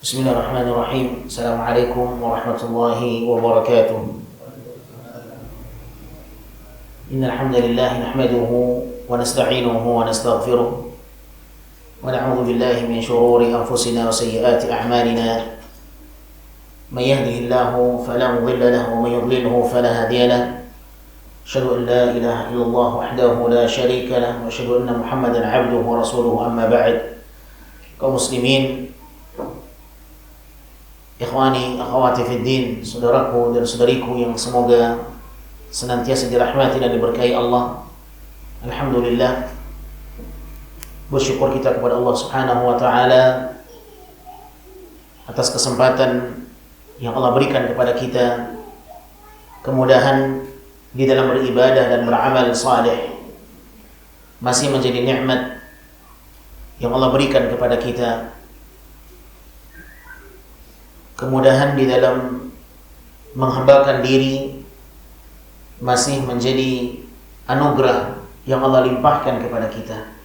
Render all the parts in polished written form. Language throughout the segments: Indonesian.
Bismillahirrahmanirrahim. Assalamualaikum warahmatullahi wabarakatuh. Innal hamdalillah nahmaduhu wa nasta'inuhu wa nastaghfiruh wa na'udzu billahi min shururi anfusina wa sayyiati a'malina. May yahdihillahu fala mudilla lahu wa may yudlilhu fala hadiya lahu. Asyhadu an la ilaha illallah wahdahu la syarika lahu wa asyhadu anna Muhammadan 'abduhu wa rasuluhu, amma ba'd. Kaum muslimin, ikhwani, akhwati fid din, saudaraku dan saudariku yang semoga senantiasa dirahmati dan diberkahi Allah. Alhamdulillah, bersyukur kita kepada Allah Subhanahu wa taala atas kesempatan yang Allah berikan kepada kita, kemudahan di dalam beribadah dan beramal saleh masih menjadi nikmat yang Allah berikan kepada kita. Kemudahan di dalam menghambakan diri masih menjadi anugerah yang Allah limpahkan kepada kita,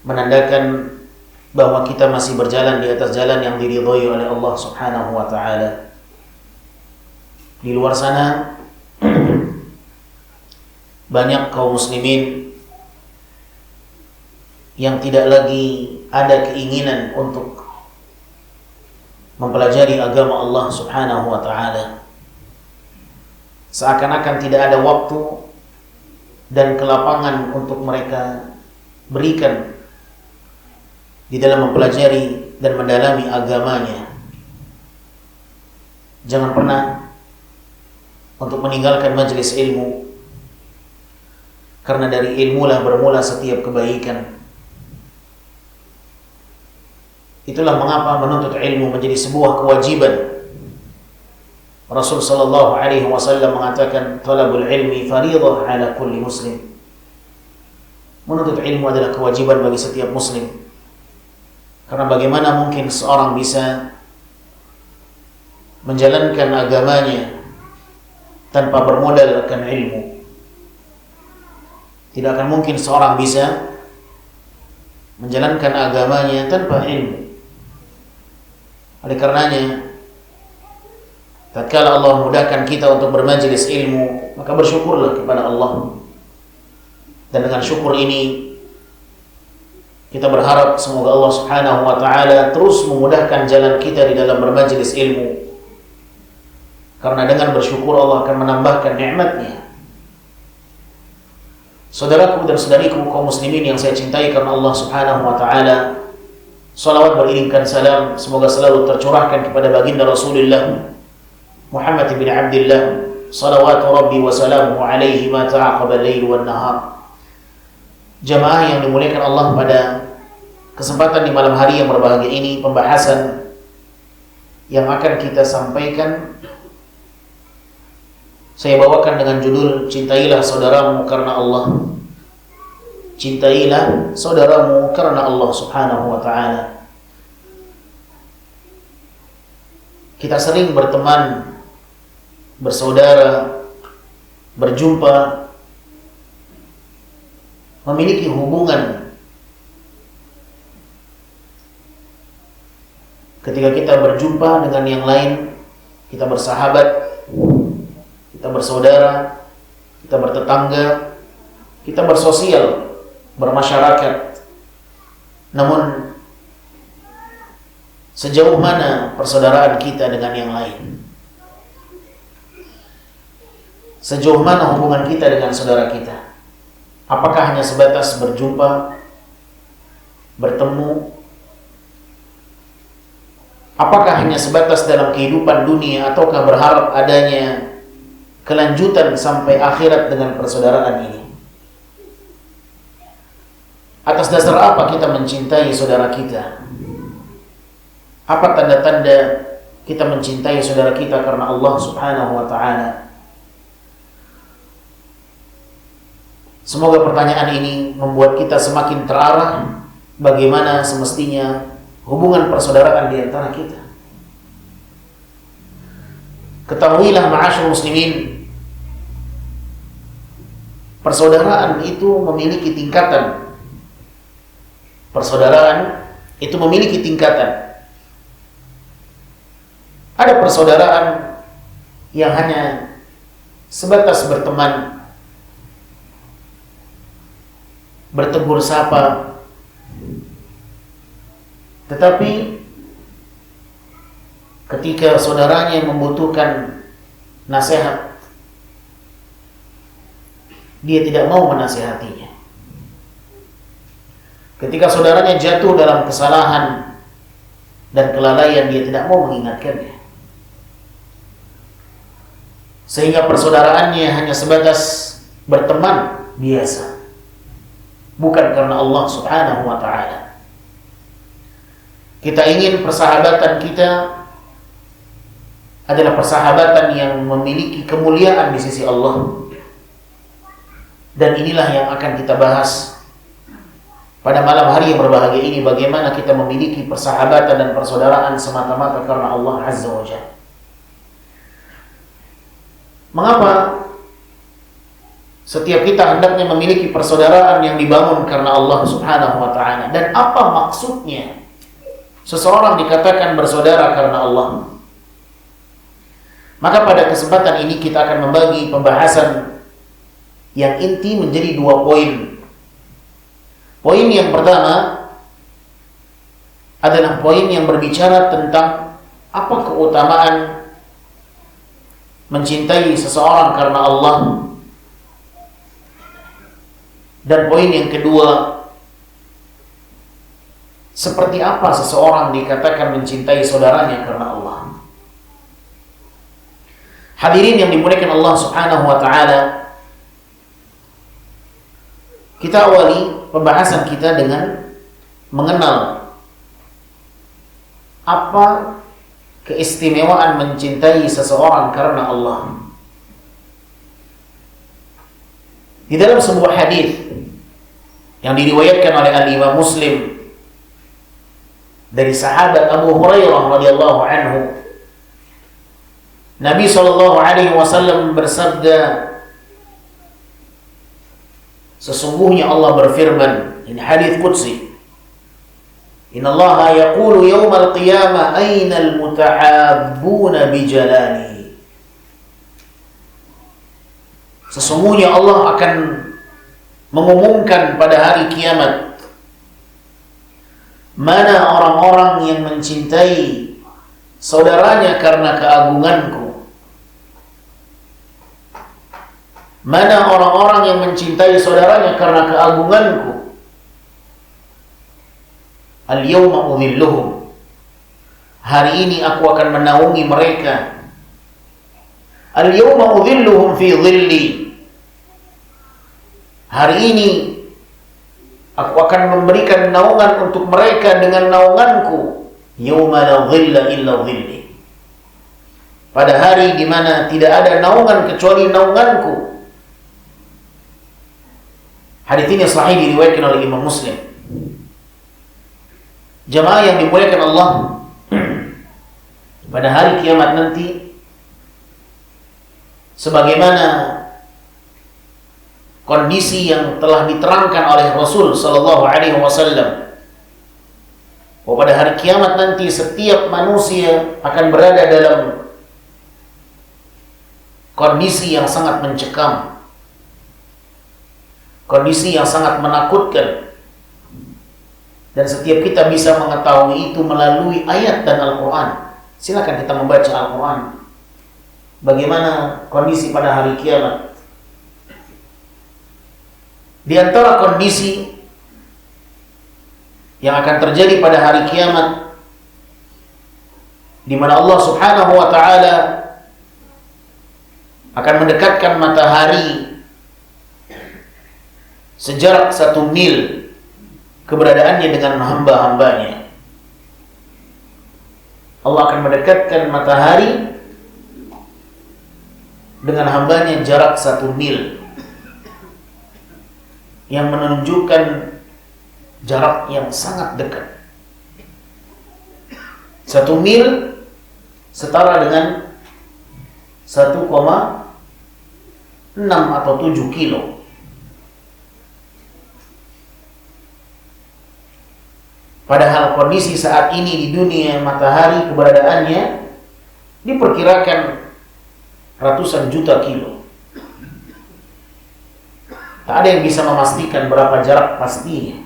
menandakan bahwa kita masih berjalan di atas jalan yang diridhoi oleh Allah Subhanahu wa taala. Di luar sana banyak kaum muslimin yang tidak lagi ada keinginan untuk mempelajari agama Allah Subhanahu wa taala. Seakan-akan tidak ada waktu dan kelapangan untuk mereka berikan di dalam mempelajari dan mendalami agamanya. Jangan pernah untuk meninggalkan majelis ilmu, karena dari ilmulah bermula setiap kebaikan. Itulah mengapa menuntut ilmu menjadi sebuah kewajiban. Rasul sallallahu alaihi wasallam mengatakan, "Talabul ilmi fardhah 'ala kulli muslim." Menuntut ilmu adalah kewajiban bagi setiap muslim. Karena bagaimana mungkin seorang bisa menjalankan agamanya tanpa bermodalkan ilmu? Tidak akan mungkin seorang bisa menjalankan agamanya tanpa ilmu. Oleh karenanya, tatkala Allah mudahkan kita untuk bermajelis ilmu, maka bersyukurlah kepada Allah. Dan dengan syukur ini, kita berharap semoga Allah Subhanahu wa taala terus memudahkan jalan kita di dalam bermajelis ilmu. Karena dengan bersyukur Allah akan menambahkan nikmat-Nya. Saudaraku dan saudariku kaum muslimin yang saya cintai karena Allah Subhanahu wa taala, salawat beriringkan salam semoga selalu tercurahkan kepada baginda Rasulullah Muhammad bin Abdullah, salawatu rabbi wa salamuhu alaihi ma ta'aqaba al-lail wan nahar. Jamaah yang dimuliakan Allah, pada kesempatan di malam hari yang berbahagia ini, pembahasan yang akan kita sampaikan saya bawakan dengan judul Cintailah saudaramu karena Allah. Cintailah saudaramu karena Allah Subhanahu wa taala. Kita sering berteman, bersaudara, berjumpa, memiliki hubungan. Ketika kita berjumpa dengan yang lain, kita bersahabat, kita bersaudara, kita bertetangga, kita bersosial, bermasyarakat. Namun sejauh mana persaudaraan kita dengan yang lain? Sejauh mana hubungan kita dengan saudara kita? Apakah hanya sebatas berjumpa, bertemu? Apakah hanya sebatas dalam kehidupan dunia, ataukah berharap adanya kelanjutan sampai akhirat dengan persaudaraan ini? Atas dasar apa kita mencintai saudara kita? Apa tanda-tanda kita mencintai saudara kita karena Allah Subhanahu wa taala? Semoga pertanyaan ini membuat kita semakin terarah bagaimana semestinya hubungan persaudaraan di antara kita. Ketahuilah ma'asyur muslimin, persaudaraan itu memiliki tingkatan. Persaudaraan itu memiliki tingkatan. Ada persaudaraan yang hanya sebatas berteman, bertegur sapa, tetapi ketika saudaranya membutuhkan nasihat, dia tidak mau menasihatinya. Ketika saudaranya jatuh dalam kesalahan dan kelalaian, dia tidak mau mengingatkannya. Sehingga persaudaraannya hanya sebatas berteman biasa, bukan karena Allah Subhanahu wa ta'ala. Kita ingin persahabatan kita adalah persahabatan yang memiliki kemuliaan di sisi Allah. Dan inilah yang akan kita bahas pada malam hari yang berbahagia ini, bagaimana kita memiliki persahabatan dan persaudaraan semata-mata karena Allah Azza wa Jalla. Mengapa setiap kita hendaknya memiliki persaudaraan yang dibangun karena Allah Subhanahu wa ta'ala? Dan apa maksudnya seseorang dikatakan bersaudara karena Allah? Maka pada kesempatan ini kita akan membagi pembahasan yang inti menjadi 2 poin. Poin yang pertama adalah poin yang berbicara tentang apa keutamaan mencintai seseorang karena Allah. Dan poin yang kedua, seperti apa seseorang dikatakan mencintai saudaranya karena Allah. Hadirin yang dimuliakan Allah Subhanahu wa ta'ala, kita awali pembahasan kita dengan mengenal apa keistimewaan mencintai seseorang karena Allah. Di dalam sebuah hadis yang diriwayatkan oleh Al-Imam Muslim dari sahabat Abu Hurairah radhiyallahu anhu, Nabi sallallahu alaihi wasallam bersabda, sesungguhnya Allah berfirman, ini hadis qudsi, Innallaha yaqulu yawmal qiyamah aynal mutahabbuna bijalali. Sesungguhnya Allah akan mengumumkan pada hari kiamat, mana orang-orang yang mencintai saudaranya karena keagunganku, mana orang-orang yang mencintai saudaranya karena keagunganku. Al-yawma udhilluhum, hari ini aku akan menaungi mereka. Al-yawma udhilluhum fi dhilli, hari ini aku akan memberikan naungan untuk mereka dengan naunganku. Yawma la dhilla illa dhilli, pada hari di mana tidak ada naungan kecuali naunganku. Hadits ini sahih diriwayatkan oleh Imam Muslim. Jamaah yang dimuliakan Allah, pada hari kiamat nanti, sebagaimana kondisi yang telah diterangkan oleh Rasul sallallahu alaihi wasallam, bahwa pada hari kiamat nanti setiap manusia akan berada dalam kondisi yang sangat mencekam, kondisi yang sangat menakutkan. Dan setiap kita bisa mengetahui itu melalui ayat dan Al-Quran. Silakan kita membaca Al-Quran, bagaimana kondisi pada hari kiamat. Di antara kondisi yang akan terjadi pada hari kiamat, di mana Allah Subhanahu wa ta'ala akan mendekatkan matahari sejarak 1 mil keberadaannya dengan hamba-hambanya. Allah akan mendekatkan matahari dengan hambanya jarak 1 mil, yang menunjukkan jarak yang sangat dekat. 1 mil setara dengan 1,6 atau 7 kilo. Padahal kondisi saat ini di dunia, matahari keberadaannya diperkirakan ratusan juta kilo. Tak ada yang bisa memastikan berapa jarak pastinya,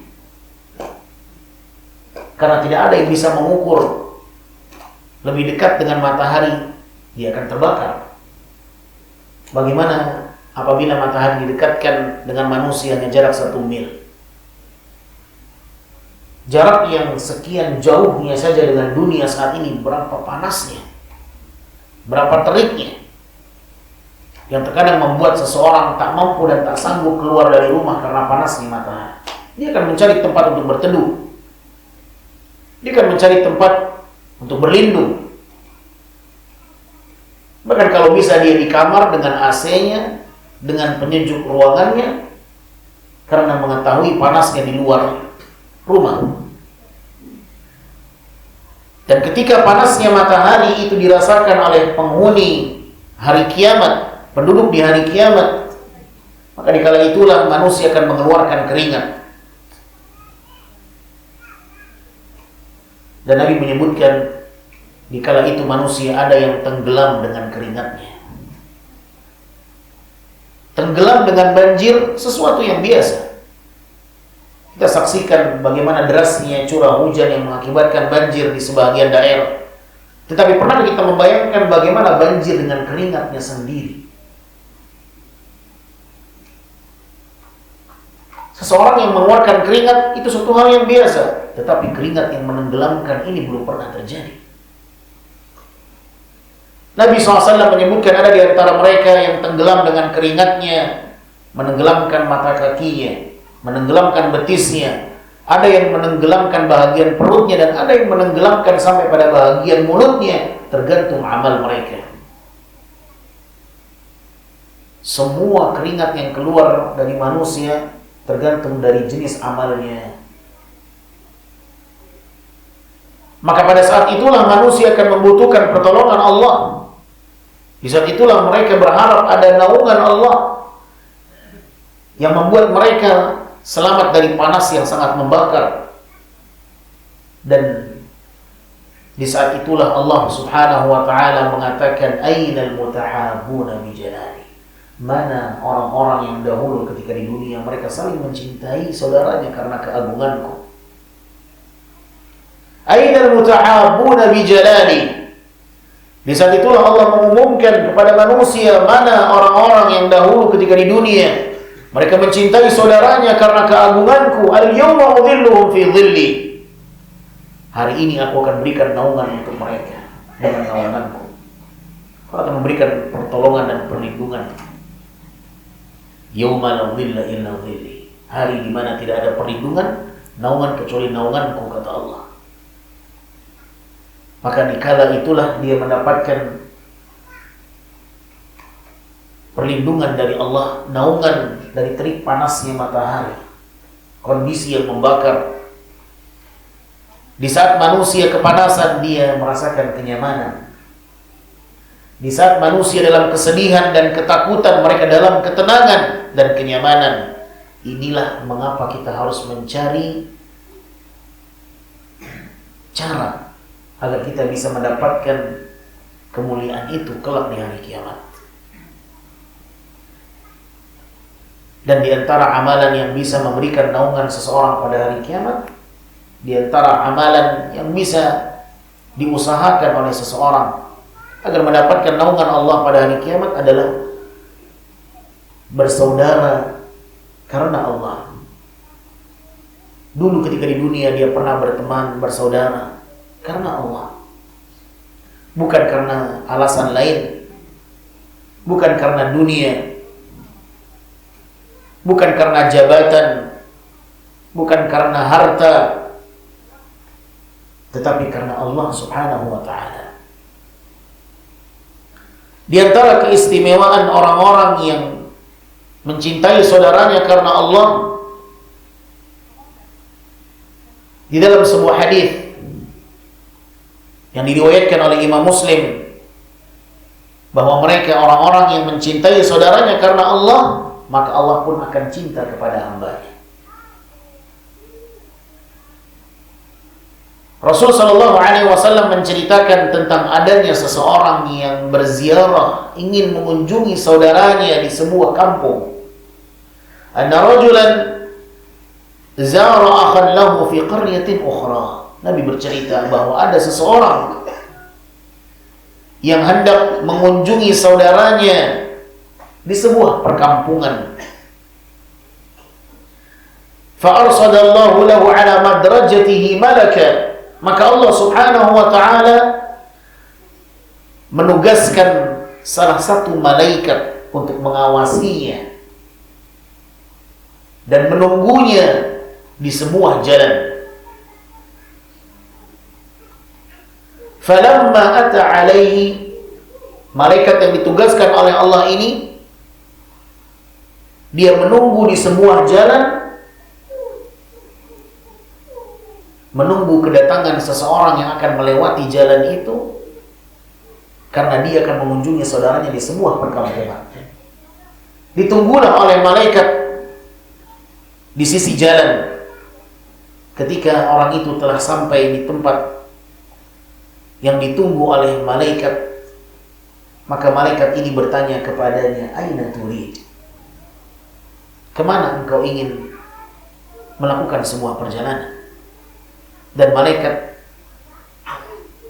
karena tidak ada yang bisa mengukur lebih dekat dengan matahari dia akan terbakar. Bagaimana apabila matahari didekatkan dengan manusia hanya jarak 1 mil? Jarak yang sekian jauhnya saja dengan dunia saat ini, berapa panasnya, berapa teriknya, yang terkadang membuat seseorang tak mampu dan tak sanggup keluar dari rumah karena panasnya matahari. Dia akan mencari tempat untuk berteduh, dia akan mencari tempat untuk berlindung. Bahkan kalau bisa dia di kamar dengan AC-nya, dengan penyejuk ruangannya, karena mengetahui panasnya di luar rumah. Dan ketika panasnya matahari itu dirasakan oleh penghuni hari kiamat, penduduk di hari kiamat, maka dikala itulah manusia akan mengeluarkan keringat. Dan Nabi menyebutkan dikala itu manusia ada yang tenggelam dengan keringatnya. Tenggelam dengan banjir, sesuatu yang biasa. Kita saksikan bagaimana derasnya curah hujan yang mengakibatkan banjir di sebagian daerah. Tetapi pernah kita membayangkan bagaimana banjir dengan keringatnya sendiri? Seseorang yang mengeluarkan keringat itu suatu hal yang biasa, tetapi keringat yang menenggelamkan ini belum pernah terjadi. Nabi SAW menyebutkan ada di antara mereka yang tenggelam dengan keringatnya, menenggelamkan mata kakinya, menenggelamkan betisnya, ada yang menenggelamkan bahagian perutnya, dan ada yang menenggelamkan sampai pada bahagian mulutnya, tergantung amal mereka. Semua keringat yang keluar dari manusia tergantung dari jenis amalnya. Maka pada saat itulah manusia akan membutuhkan pertolongan Allah. Di saat itulah mereka berharap ada naungan Allah yang membuat mereka selamat dari panas yang sangat membakar. Dan di saat itulah Allah Subhanahu wa ta'ala mengatakan, Ainal mutahabuna bijalali. Mana orang-orang yang dahulu ketika di dunia mereka saling mencintai saudaranya karena keagunganku. Ainal mutahabuna bijalali. Di saat itulah Allah mengumumkan kepada manusia, mana orang-orang yang dahulu ketika di dunia mereka mencintai saudaranya karena keagunganku. Al-yawma udhilluhum fi dhilli. Hari ini aku akan berikan naungan untuk mereka dengan naunganku. Aku akan memberikan pertolongan dan perlindungan. Yawma la dhilla illa dhilli. Hari di mana tidak ada perlindungan, naungan kecuali naunganku, kata Allah. Maka dikala itulah dia mendapatkan perlindungan dari Allah, naungan dari terik panasnya matahari, kondisi yang membakar. Di saat manusia kepanasan, dia merasakan kenyamanan. Di saat manusia dalam kesedihan dan ketakutan, mereka dalam ketenangan dan kenyamanan. Inilah mengapa kita harus mencari cara agar kita bisa mendapatkan kemuliaan itu kelak di hari kiamat. Dan di antara amalan yang bisa memberikan naungan seseorang pada hari kiamat, di antara amalan yang bisa diusahakan oleh seseorang agar mendapatkan naungan Allah pada hari kiamat adalah bersaudara karena Allah. Dulu ketika di dunia dia pernah berteman, bersaudara karena Allah, bukan karena alasan lain, bukan karena dunia, bukan karena jabatan, bukan karena harta, tetapi karena Allah Subhanahu wa ta'ala. Di antara keistimewaan orang-orang yang mencintai saudaranya karena Allah, di dalam sebuah hadis yang diriwayatkan oleh Imam Muslim, bahwa mereka orang-orang yang mencintai saudaranya karena Allah, maka Allah pun akan cinta kepada hamba-Nya. Rasul sallallahu alaihi wasallam menceritakan tentang adanya seseorang yang berziarah, ingin mengunjungi saudaranya di sebuah kampung. Anna rajulan zara akhan lahu fi qaryatin ukhra. Nabi bercerita bahwa ada seseorang yang hendak mengunjungi saudaranya di sebuah perkampungan. Fa arsadallahu lahu ala madrajatihi malaka. Maka Allah subhanahu wa ta'ala menugaskan salah satu malaikat untuk mengawasinya dan menunggunya di sebuah jalan. Falamma ata alaihi, malaikat yang ditugaskan oleh Allah ini, dia menunggu di sebuah jalan, menunggu kedatangan seseorang yang akan melewati jalan itu, karena dia akan mengunjungi saudaranya di sebuah perkampungan. Ditunggulah oleh malaikat di sisi jalan. Ketika orang itu telah sampai di tempat yang ditunggu oleh malaikat, maka malaikat ini bertanya kepadanya, "Aina turid?" Kemana engkau ingin melakukan sebuah perjalanan? Dan malaikat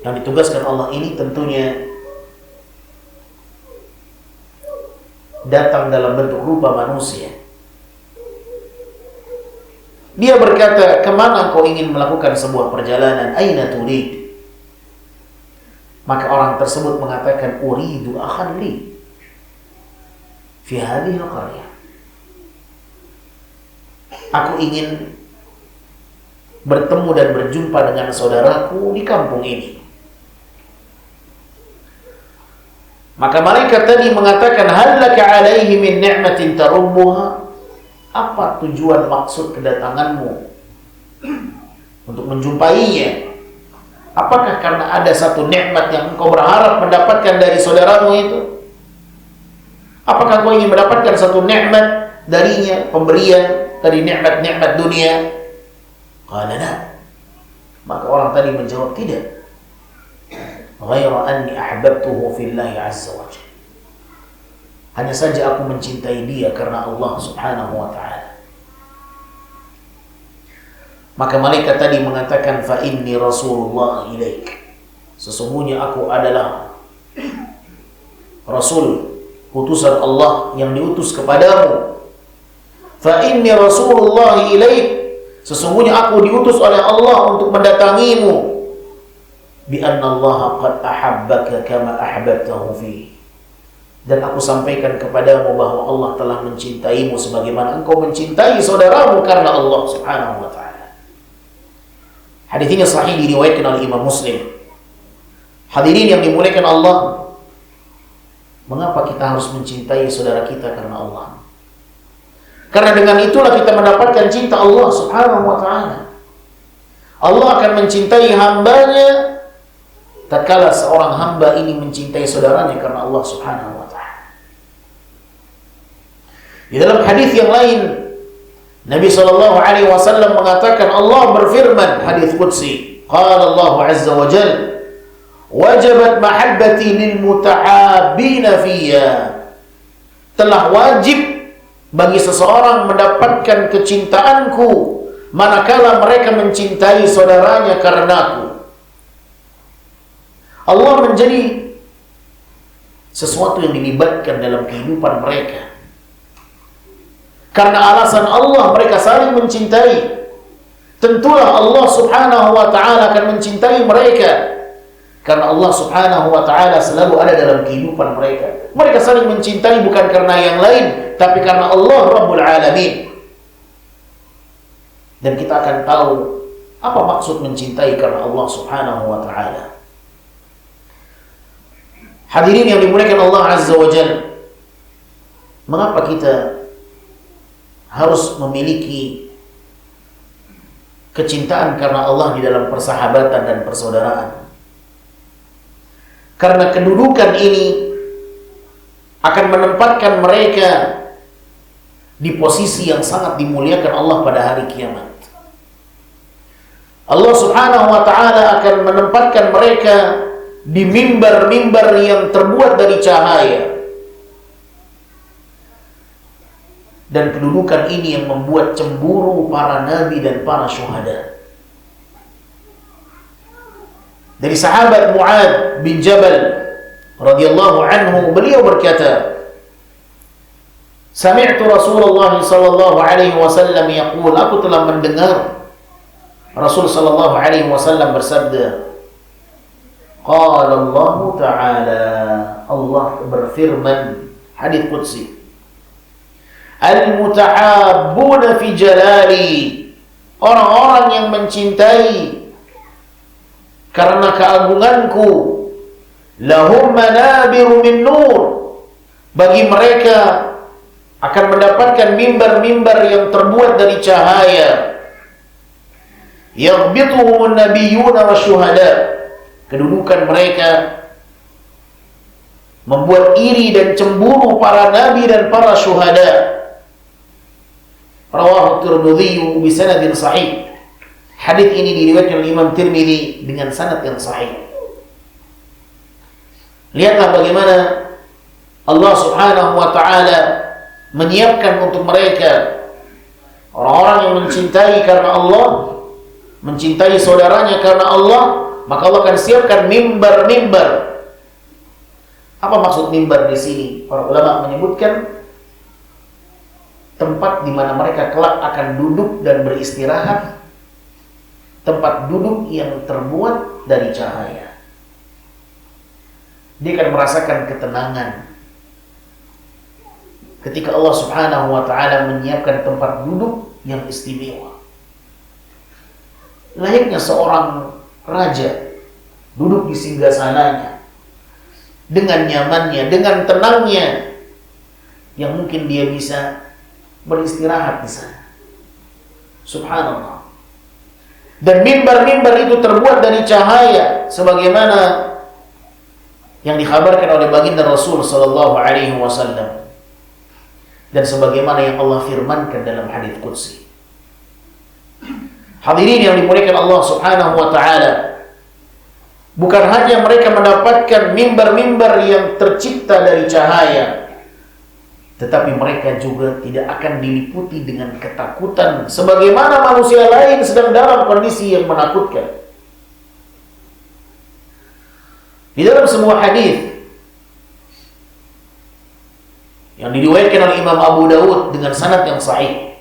yang ditugaskan Allah ini tentunya datang dalam bentuk rupa manusia. Dia berkata, "Kemana engkau ingin melakukan sebuah perjalanan? Aina turid?" Maka orang tersebut mengatakan, "Uridu akhan li fi hadhihi al-qaryah." Aku ingin bertemu dan berjumpa dengan saudaraku di kampung ini. Maka malaikat tadi mengatakan, "Hal laka alaihi min ni'matin tarubbuha?" Apa tujuan maksud kedatanganmu untuk menjumpainya? Apakah karena ada satu nikmat yang engkau berharap mendapatkan dari saudaramu itu? Apakah engkau ingin mendapatkan satu nikmat darinya, pemberian dari nikmat-nikmat dunia? Qala la. Maka orang tadi menjawab, tidak. Ghaira anni ahbabtuhu fillahi azza wa jalla. Hanya saja aku mencintai dia karena Allah subhanahu wa ta'ala. Maka malaikat tadi mengatakan, fa inni rasulullah ilaik. Sesungguhnya aku adalah Rasul, utusan Allah yang diutus kepadamu. Fa inni rasulullah ilaik. Sesungguhnya aku diutus oleh Allah untuk mendatangimu. Bi anna Allah qad ahabbaka kama ahbabtahu fi. Dan aku sampaikan kepadamu bahwa Allah telah mencintaimu sebagaimana engkau mencintai saudaramu karena Allah subhanahu wa ta'ala. Hadis ini sahih diriwayatkan oleh Imam Muslim. Hadirin yang dimuliakan Allah, mengapa kita harus mencintai saudara kita karena Allah? Karena dengan itulah kita mendapatkan cinta Allah subhanahu wa ta'ala. Allah akan mencintai hambanya tatkala seorang hamba ini mencintai saudaranya karena Allah subhanahu wa ta'ala. Di dalam hadis yang lain, Nabi SAW mengatakan, Allah berfirman, hadis qudsi, qala Allah azza wa jalla, wajabat mahabbati lil mutahabbina fiyya. Telah wajib bagi seseorang mendapatkan kecintaanku manakala mereka mencintai saudaranya karenaku. Allah menjadi sesuatu yang dilibatkan dalam kehidupan mereka. Karena alasan Allah mereka saling mencintai. Tentulah Allah subhanahu wa ta'ala akan mencintai mereka. Karena Allah subhanahu wa ta'ala selalu ada dalam kehidupan mereka. Mereka saling mencintai bukan karena yang lain, tapi karena Allah Rabbul Alamin. Dan kita akan tahu apa maksud mencintai karena Allah subhanahu wa ta'ala. Hadirin yang dimuliakan Allah azza wa jalla, mengapa kita harus memiliki kecintaan karena Allah di dalam persahabatan dan persaudaraan? Karena kedudukan ini akan menempatkan mereka di posisi yang sangat dimuliakan Allah pada hari kiamat. Allah Subhanahu wa ta'ala akan menempatkan mereka di mimbar-mimbar yang terbuat dari cahaya. Dan kedudukan ini yang membuat cemburu para nabi dan para syuhada. Dari sahabat Mu'ad bin Jabal radhiyallahu anhu, beliau berkata, Sami'tu Rasulullah sallallahu alaihi wasallam yaqul, aku telah mendengar Rasul sallallahu alaihi wasallam bersabda, qala Allah Ta'ala, Allah berfirman, hadits qudsi, al-mutahabbuna fi jalali, orang-orang yang mencintai karena keagunganku, lahum manabiru min nur, bagi mereka akan mendapatkan mimbar-mimbar yang terbuat dari cahaya. Yaghbituhumun nabiyyuna wasyuhada, kedudukan mereka membuat iri dan cemburu para nabi dan para syuhada. Rawahu Tirmidzi bi sanadin sahih. Hadis ini diriwayatkan oleh Imam Tirmidzi dengan sanad yang sahih. Lihatlah bagaimana Allah Subhanahu wa ta'ala menyiapkan untuk mereka orang-orang yang mencintai karena Allah, mencintai saudaranya karena Allah, maka Allah akan siapkan mimbar-mimbar. Apa maksud mimbar di sini? Para ulama menyebutkan tempat di mana mereka kelak akan duduk dan beristirahat, tempat duduk yang terbuat dari cahaya. Dia akan merasakan ketenangan ketika Allah Subhanahu wa ta'ala menyiapkan tempat duduk yang istimewa. Layaknya seorang raja duduk di singgasananya dengan nyamannya, dengan tenangnya, yang mungkin dia bisa beristirahat di sana. Subhanallah. Dan mimbar-mimbar itu terbuat dari cahaya, sebagaimana yang dikhabarkan oleh baginda Rasul sallallahu alaihi wasallam, dan sebagaimana yang Allah firmankan dalam hadits qudsi. Hadirin yang dimuliakan Allah Subhanahu wa ta'ala, bukan hanya mereka mendapatkan mimbar-mimbar yang tercipta dari cahaya, tetapi mereka juga tidak akan diliputi dengan ketakutan sebagaimana manusia lain sedang dalam kondisi yang menakutkan. Di dalam sebuah hadis yang diriwayatkan oleh Imam Abu Dawud dengan sanad yang sahih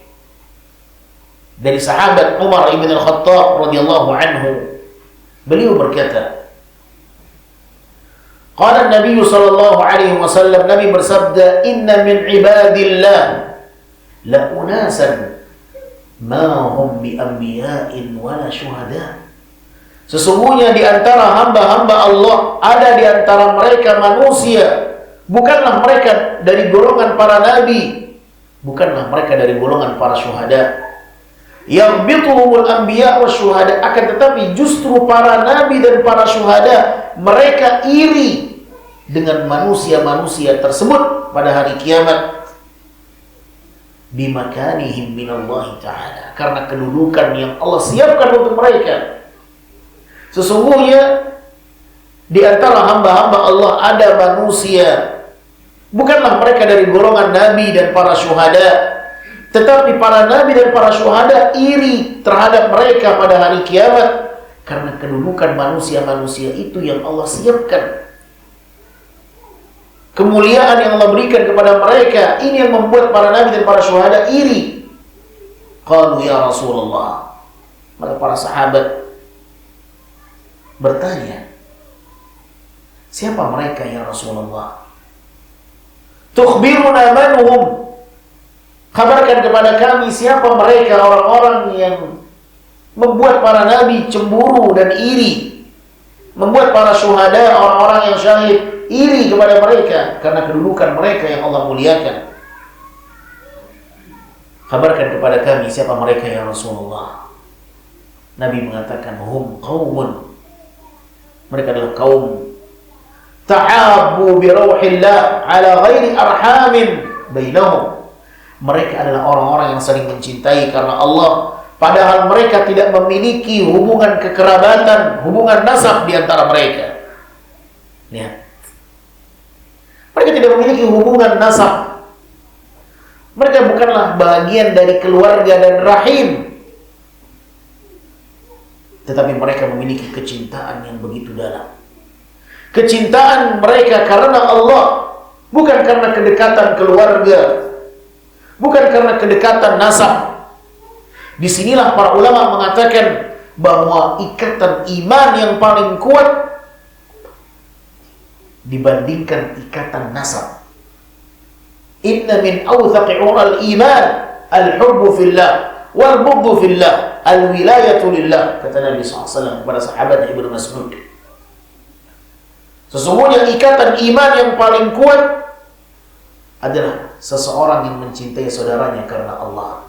dari sahabat Umar ibn al-Khattab radhiyallahu anhu, beliau berkata, qala an-nabiy sallallahu alaihi wasallam, Nabi bersabda, inna min ibadillah la unasan ma hum bi anbiya'in wala syuhada. Sesungguhnya di antara hamba-hamba Allah ada di antara mereka manusia, bukanlah mereka dari golongan para nabi, bukanlah mereka dari golongan para syuhada. Yang bituhumul anbiya wa syuhada, akan tetapi justru para nabi dan para syuhada mereka iri dengan manusia-manusia tersebut pada hari kiamat, bimakanihim minallahi ta'ala, karena kedudukan yang Allah siapkan untuk mereka. Sesungguhnya di antara hamba-hamba Allah ada manusia, bukanlah mereka dari golongan nabi dan para syuhada, tetapi para nabi dan para syuhada iri terhadap mereka pada hari kiamat karena kedudukan manusia-manusia itu yang Allah siapkan. Kemuliaan yang Allah berikan kepada mereka, ini yang membuat para nabi dan para syuhada iri. Qalu ya Rasulullah, maka para sahabat bertanya, siapa mereka ya Rasulullah? Tukhbiruna manhum, kabarkan kepada kami siapa mereka orang-orang yang membuat para nabi cemburu dan iri, membuat para syuhada, orang-orang yang syahid, iri kepada mereka karena kedudukan mereka yang Allah muliakan. Kabarkan kepada kami siapa mereka ya Rasulullah. Nabi mengatakan, hum qaumun, mereka adalah kaum ta'abu bi rauhillah ala ghairi arhamin bainahum. Mereka adalah orang-orang yang saling mencintai karena Allah padahal mereka tidak memiliki hubungan kekerabatan, hubungan nasab di antara mereka. Lihat. Mereka tidak memiliki hubungan nasab. Mereka bukanlah bagian dari keluarga dan rahim. Tetapi mereka memiliki kecintaan yang begitu dalam. Kecintaan mereka karena Allah, bukan karena kedekatan keluarga, bukan karena kedekatan nasab. Disinilah para ulama mengatakan bahwa ikatan iman yang paling kuat dibandingkan ikatan nasab. Inna min awthaqi ural iman al-hubbu fillah wal-bughdu fillah al-wilayatu lillah, kata Nabi SAW kepada sahabat Ibnu Mas'ud. Sesungguhnya ikatan iman yang paling kuat adalah seseorang yang mencintai saudaranya karena Allah.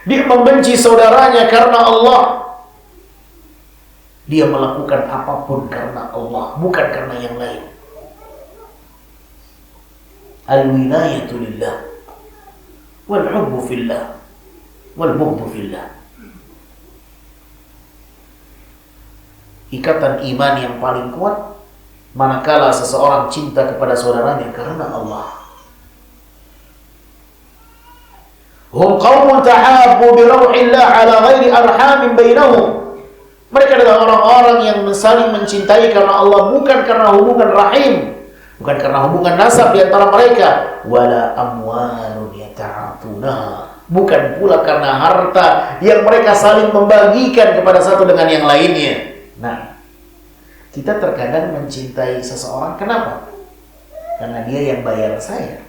Dia membenci saudaranya karena Allah. Dia melakukan apapun karena Allah, bukan karena yang lain. Al-wilayatu lillah wal-hubbu fillah wal-bughdu fillah. Ikatan iman yang paling kuat manakala seseorang cinta kepada saudaranya karena Allah. Hum qaumun tahabbu bi rawhillah ala ghairi arhamin bainahum. Mereka adalah orang-orang yang saling mencintai karena Allah, bukan karena hubungan rahim, bukan karena hubungan nasab di antara mereka. Wala amwalun yata'atunaha, bukan pula karena harta yang mereka saling membagikan kepada satu dengan yang lainnya. Nah, kita terkadang mencintai seseorang, kenapa? Karena dia yang bayar saya.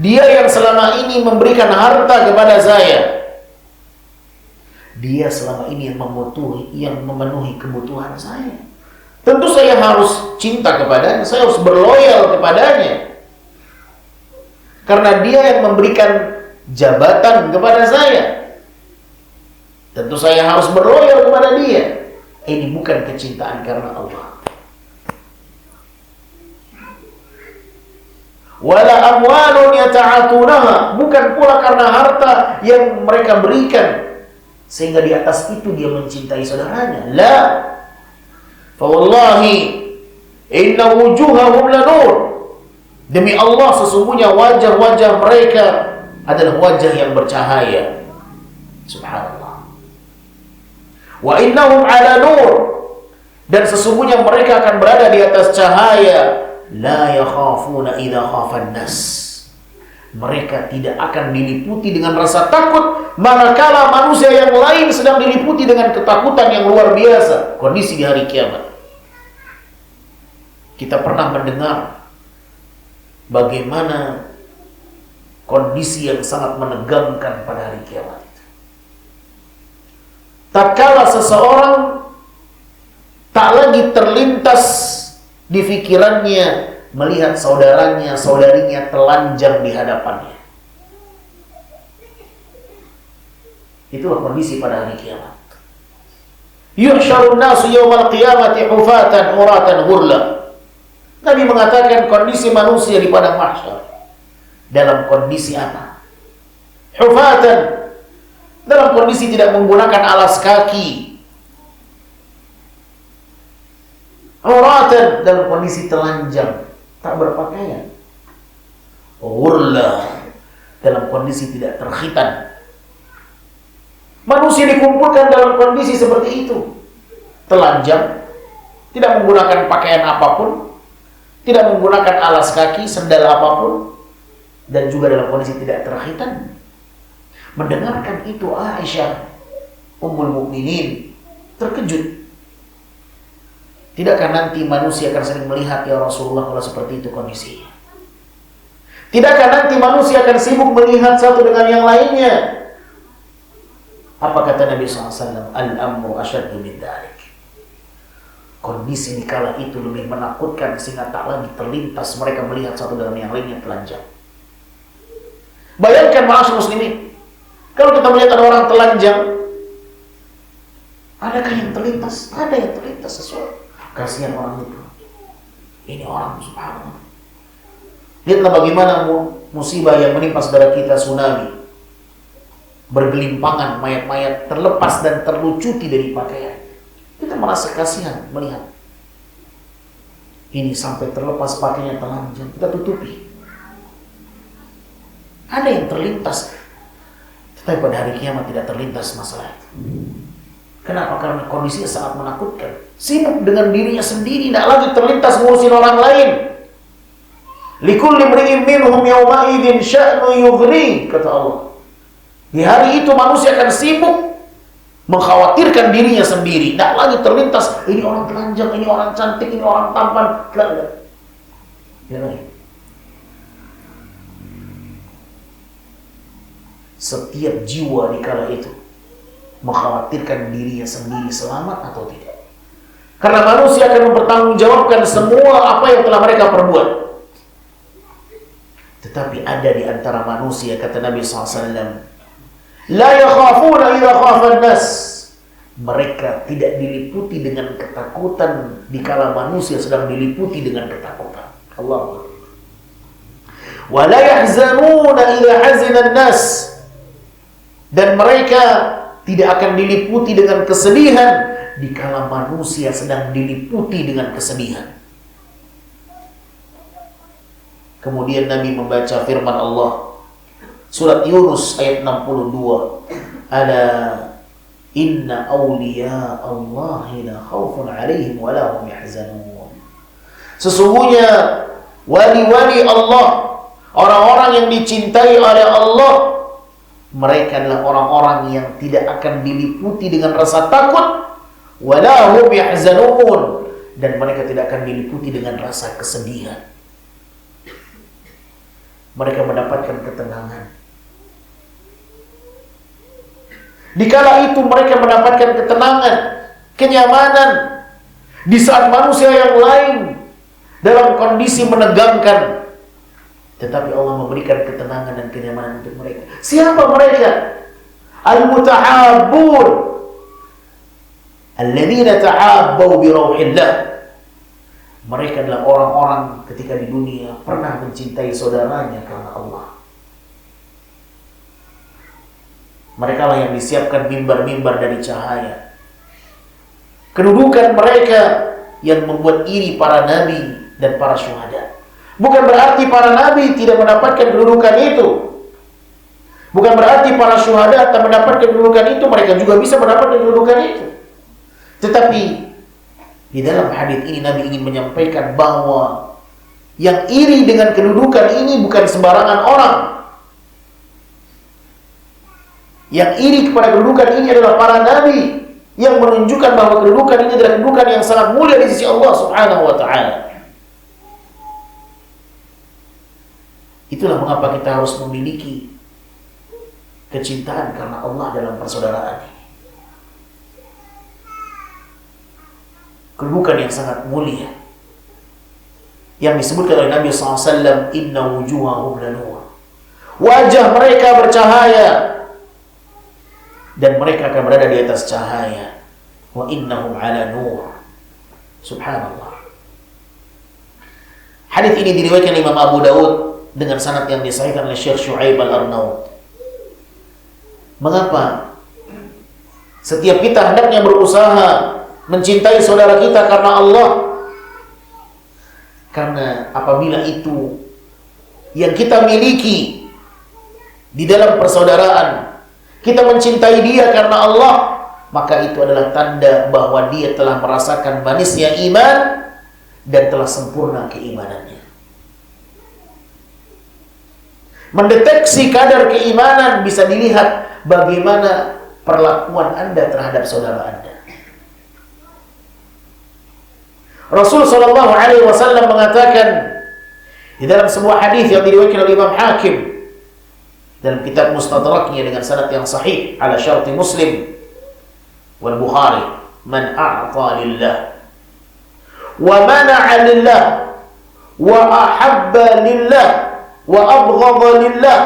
Dia yang selama ini memberikan harta kepada saya. Dia selama ini yang memenuhi kebutuhan saya. Tentu saya harus cinta kepadanya, saya harus berloyal kepadanya. Karena dia yang memberikan jabatan kepada saya. Tentu saya harus berloyal kepada dia. Ini bukan kecintaan karena Allah. Wala amwalun yata'atunaha, bukan pula karena harta yang mereka berikan sehingga di atas itu dia mencintai saudaranya. La. Fa wallahi inna wujuhahum lanur. Demi Allah, sesungguhnya wajah-wajah mereka adalah wajah yang bercahaya. Subhanallah. Wa innahum ala nur, dan sesungguhnya mereka akan berada di atas cahaya. La yakhafuna idza khafan nas, mereka tidak akan diliputi dengan rasa takut manakala manusia yang lain sedang diliputi dengan ketakutan yang luar biasa. Kondisi di hari kiamat, kita pernah mendengar bagaimana kondisi yang sangat menegangkan pada hari kiamat. Tatkala seseorang tak lagi terlintas di pikirannya melihat saudaranya, saudarinya telanjang di hadapannya. Itulah kondisi pada hari kiamat. Yuhsyarun nasu yawmal qiyamati hufatan uratan ghurla. Nabi mengatakan kondisi manusia di padang mahsyar dalam kondisi apa? Hufatan, dalam kondisi tidak menggunakan alas kaki. Uratan, dalam kondisi telanjang, tak berpakaian. Ghurla, dalam kondisi tidak terkhitan. Manusia dikumpulkan dalam kondisi seperti itu. Telanjang, tidak menggunakan pakaian apapun, tidak menggunakan alas kaki, sendal apapun, dan juga dalam kondisi tidak terkhitan. Mendengarkan itu Aisyah Ummul Mukminin terkejut. Tidakkah nanti manusia akan sering melihat ya Rasulullah kalau seperti itu kondisinya? Tidakkah nanti manusia akan sibuk melihat satu dengan yang lainnya? Apa kata Nabi SAW? Al-amru asyaddu min dzalik. Kondisi di kala itu lebih menakutkan sehingga tak lagi terlintas mereka melihat satu dengan yang lainnya telanjang. Bayangkan ma'asyiral muslimin, kalau kita melihat ada orang telanjang, adakah yang terlintas? Ada yang terlintas sesuatu. Kasihan orang itu. Ini orang, subhanallah. Lihatlah bagaimana musibah yang menimpa saudara kita, tsunami. bergelimpangan mayat-mayat terlepas dan terlucuti dari pakaian. Kita merasa kasihan melihat ini sampai terlepas pakaiannya telanjang, kita tutupi. Ada yang terlintas, tetapi pada hari kiamat tidak terlintas masalah itu. Kenapa? Karena kondisinya sangat menakutkan. Sibuk dengan dirinya sendiri, tidak lagi terlintas ngurusin orang lain. Likulli imri'in minhum yawma idzin sya'nu yughni, kata Allah. Di hari itu manusia akan sibuk mengkhawatirkan dirinya sendiri, tidak lagi terlintas ini orang telanjang, ini orang cantik, ini orang tampan, tidak. Ya, setiap jiwa di kala itu mengkhawatirkan dirinya sendiri selamat atau tidak. Karena manusia akan mempertanggungjawabkan semua apa yang telah mereka perbuat. Tetapi ada di antara manusia, kata Nabi SAW, la yakhafuna idza khafa an-nas. Mereka tidak diliputi dengan ketakutan di kala manusia sedang diliputi dengan ketakutan. Allah. Wa la yahzanuna idza hazina an-nas. Dan mereka tidak akan diliputi dengan kesedihan di kala manusia sedang diliputi dengan kesedihan. Kemudian Nabi membaca firman Allah surat Yunus ayat 62. Ala inna awliya Allahi la khawfun alaihim wa la hum yahzanun. Sesungguhnya wali-wali Allah, orang-orang yang dicintai oleh Allah, mereka adalah orang-orang yang tidak akan diliputi dengan rasa takut, wa la hum yahzanun, dan mereka tidak akan diliputi dengan rasa kesedihan. Mereka mendapatkan ketenangan. Dikala itu mereka mendapatkan ketenangan, kenyamanan, di saat manusia yang lain dalam kondisi menegangkan, tetapi Allah memberikan ketenangan dan kenyamanan untuk mereka. Siapa mereka? Al-mutahabbun, alladzina ta'abbaw bi rauhillah. Mereka adalah orang-orang ketika di dunia pernah mencintai saudaranya karena Allah. Mereka lah yang disiapkan mimbar-mimbar dari cahaya. Kedudukan mereka yang membuat iri para nabi dan para syuhada. Bukan berarti para nabi tidak mendapatkan kedudukan itu. Bukan berarti para syuhada tak mendapatkan kedudukan itu, mereka juga bisa mendapatkan kedudukan itu. Tetapi di dalam hadis ini Nabi ingin menyampaikan bahwa yang iri dengan kedudukan ini bukan sembarangan orang. Yang iri kepada kedudukan ini adalah para nabi yang menunjukkan bahwa kedudukan ini adalah kedudukan yang sangat mulia di sisi Allah Subhanahu wa taala. Itulah mengapa kita harus memiliki kecintaan karena Allah dalam persaudaraan ini. Kedudukan yang sangat mulia yang disebutkan oleh Nabi SAW, inna wujuhahum lanur. Wajah mereka bercahaya dan mereka akan berada di atas cahaya. Wa innahum ala nur. Subhanallah. Hadis ini diriwayatkan Imam Abu Daud dengan sanad yang disahihkan oleh Syekh Syuaib Al-Arnaud. Mengapa setiap kita hendaknya berusaha mencintai saudara kita karena Allah? Karena apabila itu yang kita miliki di dalam persaudaraan, kita mencintai dia karena Allah, maka itu adalah tanda bahwa dia telah merasakan manisnya iman dan telah sempurna keimanannya. Mendeteksi kadar keimanan bisa dilihat bagaimana perlakuan Anda terhadap saudara Anda. Rasul sallallahu alaihi wasallam mengatakan di dalam sebuah hadis yang diriwayatkan oleh Imam Hakim dalam kitab Mustadraknya dengan sanad yang sahih ala syarti Muslim wal Bukhari, man a'ta lillah wa mana'a lillah wa ahabba lillah wa abghadha lillah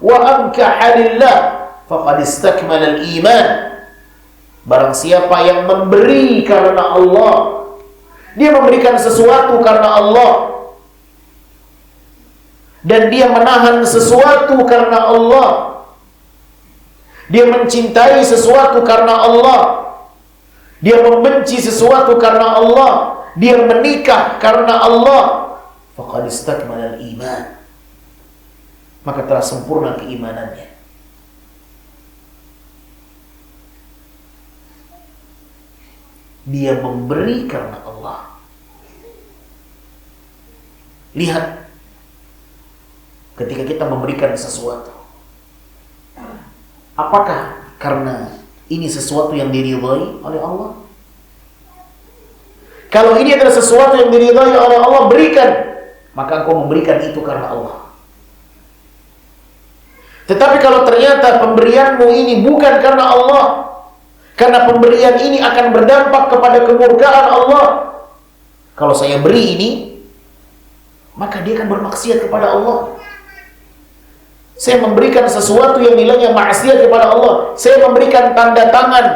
wa ankaha lillah faqad istakmala al-iman. Barang siapa yang memberi karena Allah, dia memberikan sesuatu karena Allah, dan dia menahan sesuatu karena Allah, dia mencintai sesuatu karena Allah, dia membenci sesuatu karena Allah, dia menikah karena Allah, faqad istakmala al-iman, maka telah sempurna keimanannya. Dia memberi karena Allah. Lihat, ketika kita memberikan sesuatu, apakah karena ini sesuatu yang diridhai oleh Allah? Kalau ini adalah sesuatu yang diridhai oleh Allah, berikan, maka engkau memberikan itu karena Allah. Tetapi kalau ternyata pemberianmu ini bukan karena Allah, karena pemberian ini akan berdampak kepada kemurkaan Allah, kalau saya beri ini, maka dia akan bermaksiat kepada Allah. Saya memberikan sesuatu yang nilainya maksiat kepada Allah. Saya memberikan tanda tangan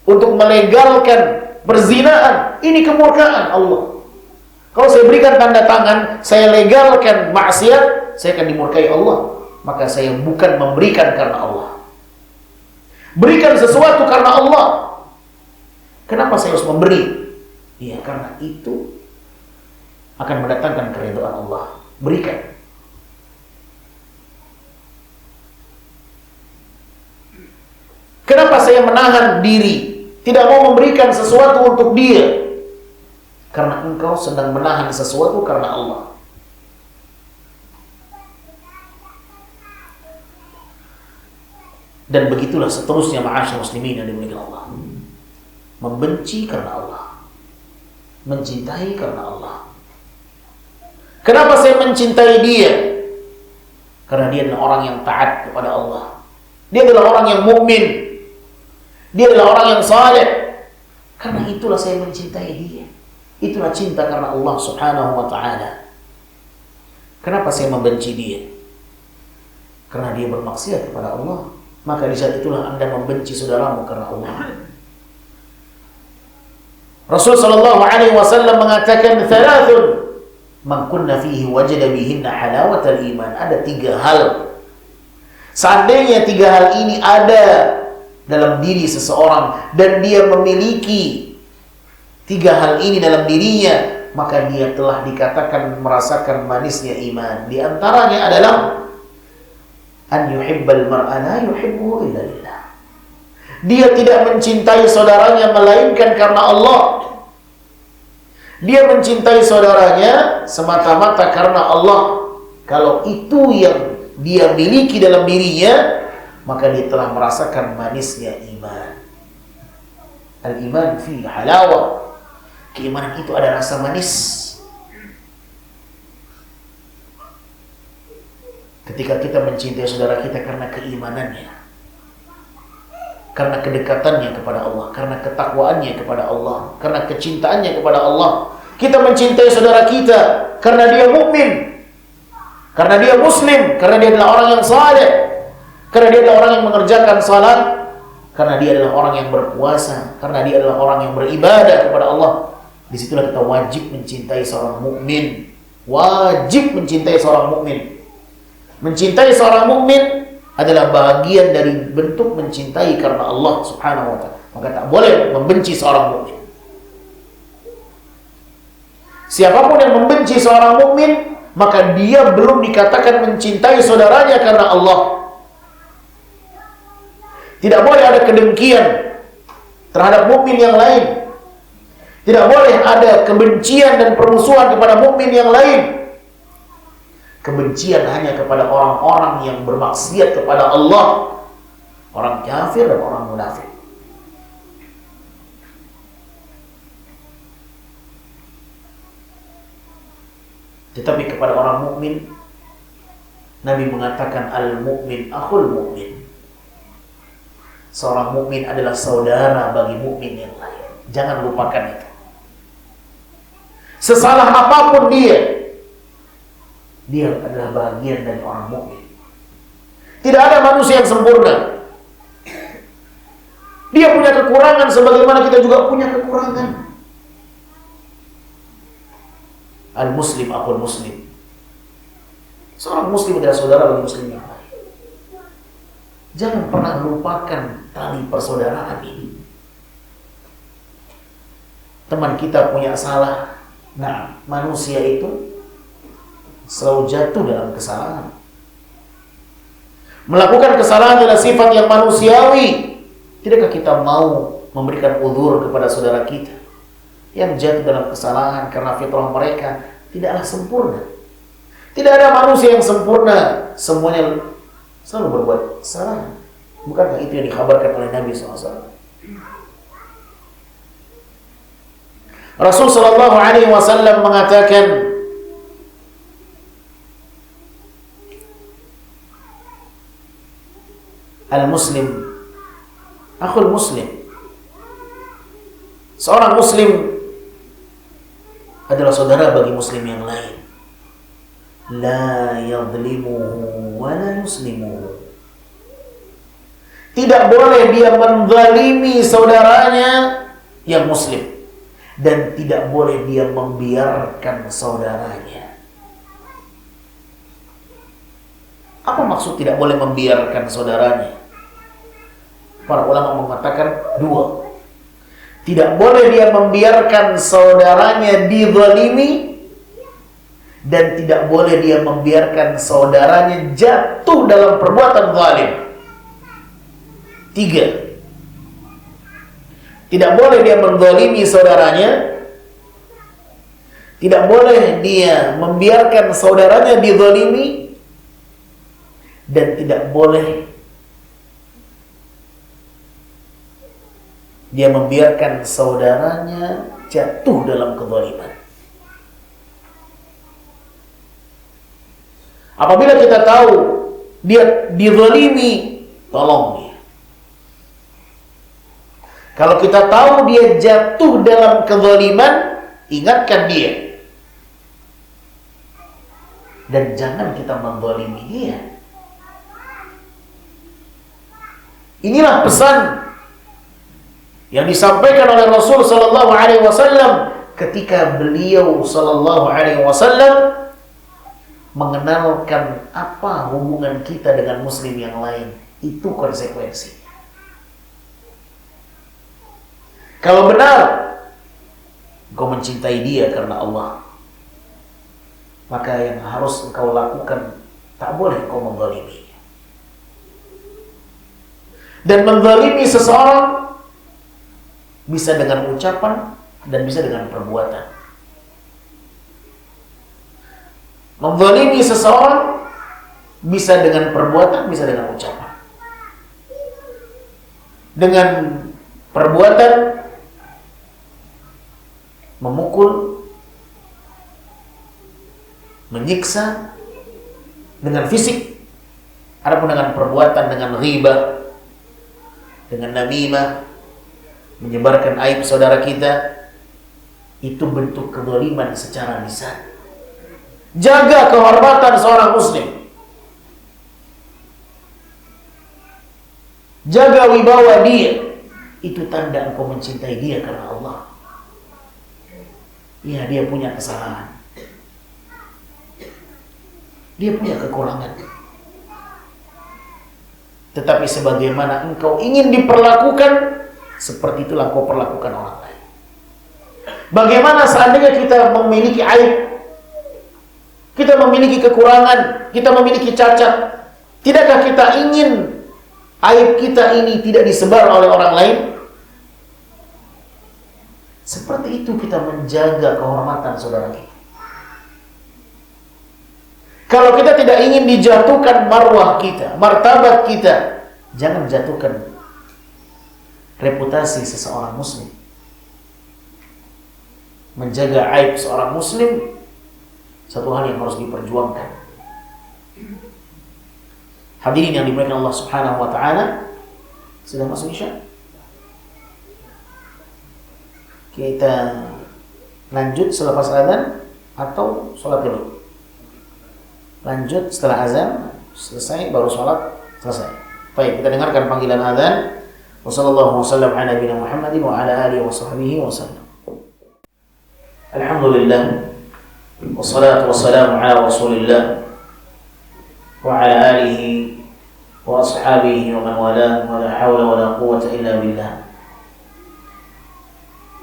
untuk melegalkan perzinaan. Ini kemurkaan Allah. Kalau saya berikan tanda tangan, saya legalkan maksiat, saya akan dimurkai Allah. Maka saya bukan memberikan karena Allah. Berikan sesuatu karena Allah. Kenapa saya harus memberi? Ya, karena itu akan mendatangkan keridhaan Allah. Berikan. Kenapa saya menahan diri, tidak mau memberikan sesuatu untuk dia? Karena engkau sedang menahan sesuatu karena Allah. Dan begitulah seterusnya, ma'asyar muslimin yang dimuliakan Allah. Membenci karena Allah, mencintai karena Allah. Kenapa saya mencintai dia? Karena dia adalah orang yang taat kepada Allah. Dia adalah orang yang mukmin. Dia adalah orang yang saleh. Karena itulah saya mencintai dia. Itulah cinta karena Allah Subhanahu wa ta'ala. Kenapa saya membenci dia? Karena dia bermaksiat kepada Allah. Maka di saat itulah Anda membenci saudaramu karena Allah. Rasul sallallahu alaihi wasallam mengatakan, "Thalathun man kunna fihi wajada bihinna halawatal iman." Ada 3 hal. Seandainya 3 hal ini ada dalam diri seseorang dan dia memiliki 3 hal ini dalam dirinya, maka dia telah dikatakan merasakan manisnya iman. Di antaranya adalah an yuhibbal mar'a la yuhibbuhu illa lillah. Dia tidak mencintai saudaranya melainkan karena Allah. Dia mencintai saudaranya semata-mata karena Allah. Kalau itu yang dia miliki dalam dirinya, maka dia telah merasakan manisnya iman. Al-iman fi halawah. Keimanan itu ada rasa manis. Ketika kita mencintai saudara kita karena keimanannya, karena kedekatannya kepada Allah, karena ketakwaannya kepada Allah, karena kecintaannya kepada Allah. Kita mencintai saudara kita karena dia mukmin, karena dia muslim, karena dia adalah orang yang saleh, karena dia adalah orang yang mengerjakan salat, karena dia adalah orang yang berpuasa, karena dia adalah orang yang beribadah kepada Allah. Disitulah kita wajib mencintai seorang mukmin. Wajib mencintai seorang mukmin. Mencintai seorang mukmin adalah bagian dari bentuk mencintai karena Allah Subhanahu wa ta'ala. Maka tak boleh membenci seorang mukmin. Siapapun yang membenci seorang mukmin, maka dia belum dikatakan mencintai saudaranya karena Allah. Tidak boleh ada kedengkian terhadap mukmin yang lain. Tidak boleh ada kebencian dan permusuhan kepada mukmin yang lain. Kebencian hanya kepada orang-orang yang bermaksiat kepada Allah, orang kafir dan orang munafik. Tetapi kepada orang mukmin, Nabi mengatakan al-mukmin akhul mukmin. Seorang mukmin adalah saudara bagi mukmin yang lain. Jangan lupakan itu. Sesalah apapun dia adalah bagian dari orang mukmin. Tidak ada manusia yang sempurna. Dia punya kekurangan sebagaimana kita juga punya kekurangan. Al-muslim akhul muslim. Seorang muslim adalah saudara bagi muslim yang lain. Jangan pernah lupakan tali persaudaraan ini. Teman kita punya salah. Nah, manusia itu selalu jatuh dalam kesalahan. Melakukan kesalahan adalah sifat yang manusiawi. Tidakkah kita mau memberikan uzur kepada saudara kita yang jatuh dalam kesalahan karena fitrah mereka tidaklah sempurna? Tidak ada manusia yang sempurna, semuanya selalu berbuat salah. Bukankah itu yang dikabarkan oleh Nabi SAW? Rasul sallallahu alaihi wasallam mengatakan, al-muslim akhul muslim. Seorang muslim adalah saudara bagi muslim yang lain. La yadhlimuhu wa la yuslimuhu. Tidak boleh dia menzalimi saudaranya yang muslim, dan tidak boleh dia membiarkan saudaranya. Apa maksud tidak boleh membiarkan saudaranya? Para ulama mengatakan dua. Tidak boleh dia membiarkan saudaranya dizalimi, dan tidak boleh dia membiarkan saudaranya jatuh dalam perbuatan zalim. 3. Tidak boleh dia menzalimi saudaranya, tidak boleh dia membiarkan saudaranya dizalimi, dan tidak boleh dia membiarkan saudaranya jatuh dalam kezaliman. Apabila kita tahu dia dizalimi, tolong dia. Kalau kita tahu dia jatuh dalam kezaliman, ingatkan dia. Dan jangan kita menzalimi dia. Inilah pesan yang disampaikan oleh Rasul sallallahu alaihi wasallam ketika beliau sallallahu alaihi wasallam mengenalkan apa hubungan kita dengan muslim yang lain. Itu konsekuensi. Kalau benar engkau mencintai dia karena Allah, maka yang harus engkau lakukan, tak boleh engkau menzalimi. Dan menzalimi seseorang bisa dengan ucapan dan bisa dengan perbuatan. Menzalimi seseorang bisa dengan perbuatan, bisa dengan ucapan. Dengan perbuatan memukul, menyiksa dengan fisik. Adapun dengan perbuatan, dengan ghibah, dengan namimah, menyebarkan aib saudara kita, itu bentuk kezaliman secara lisan. Jaga kehormatan seorang muslim. Jaga wibawa dia. Itu tanda engkau mencintai dia karena Allah. Ya, dia punya kesalahan. Dia punya kekurangan. Tetapi sebagaimana engkau ingin diperlakukan, seperti itulah engkau perlakukan orang lain. Bagaimana seandainya kita memiliki aib, kita memiliki kekurangan, kita memiliki cacat, tidakkah kita ingin aib kita ini tidak disebar oleh orang lain? Seperti itu kita menjaga kehormatan saudara kita. Kalau kita tidak ingin dijatuhkan marwah kita, martabat kita, jangan jatuhkan reputasi seseorang muslim. Menjaga aib seorang muslim satu hal yang harus diperjuangkan. Hadirin yang dimuliakan Allah Subhanahu wa taala, sudah masuk Isya? Kita lanjut selepas azan atau sholat dulu? Lanjut setelah azan selesai baru sholat selesai. Baik, kita dengarkan panggilan azan. Wassallallahu wasallam ala nabiyina Muhammadin wa ala alihi wa sahbihi wasallam. Alhamdulillah, wassalatu wassalamu ala Rasulillah wa ala alihi وأصحابه ومن والاه ولا حول ولا قوة إلا بالله.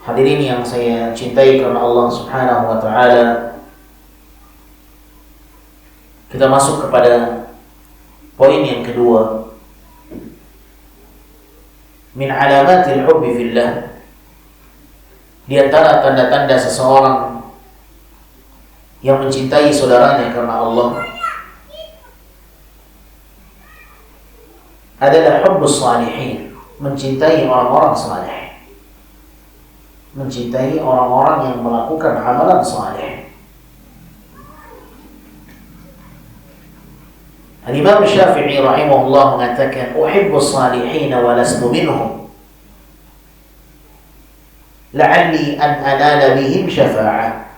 Hadirin yang saya cintai karena Allah Subhanahu wa taala, kita masuk kepada poin yang kedua. Min alamatil hubbi fillah, di antara tanda-tanda seseorang yang mencintai saudaranya karena Allah adalah hubbus salihin, mencintai orang-orang saleh, mencintai orang-orang yang melakukan amalan saleh. Al-Imam Syafi'i rahimahullah mengatakan, uhibbus salihin wa lastu minhum, la'alli an anala bihim syafa'ah,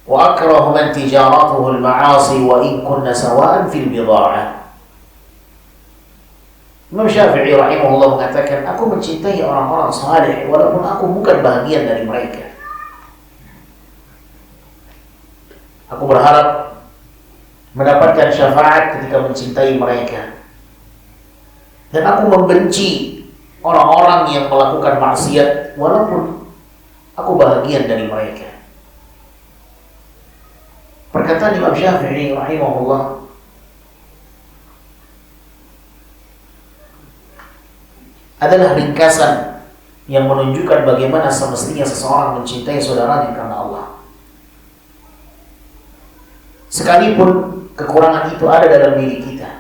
wa akrahu man tijaratuhu al-ma'asi wa in kunna sawa'an fil bida'ah. Imam Syafi'i rahimahullah mengatakan, aku mencintai orang-orang saleh walaupun aku bukan bahagian dari mereka. Aku berharap mendapatkan syafaat ketika mencintai mereka. Dan aku membenci orang-orang yang melakukan maksiat walaupun aku bahagian dari mereka. Perkataan Imam Syafi'i rahimahullah adalah ringkasan yang menunjukkan bagaimana semestinya seseorang mencintai saudaranya karena Allah. Sekalipun kekurangan itu ada dalam diri kita.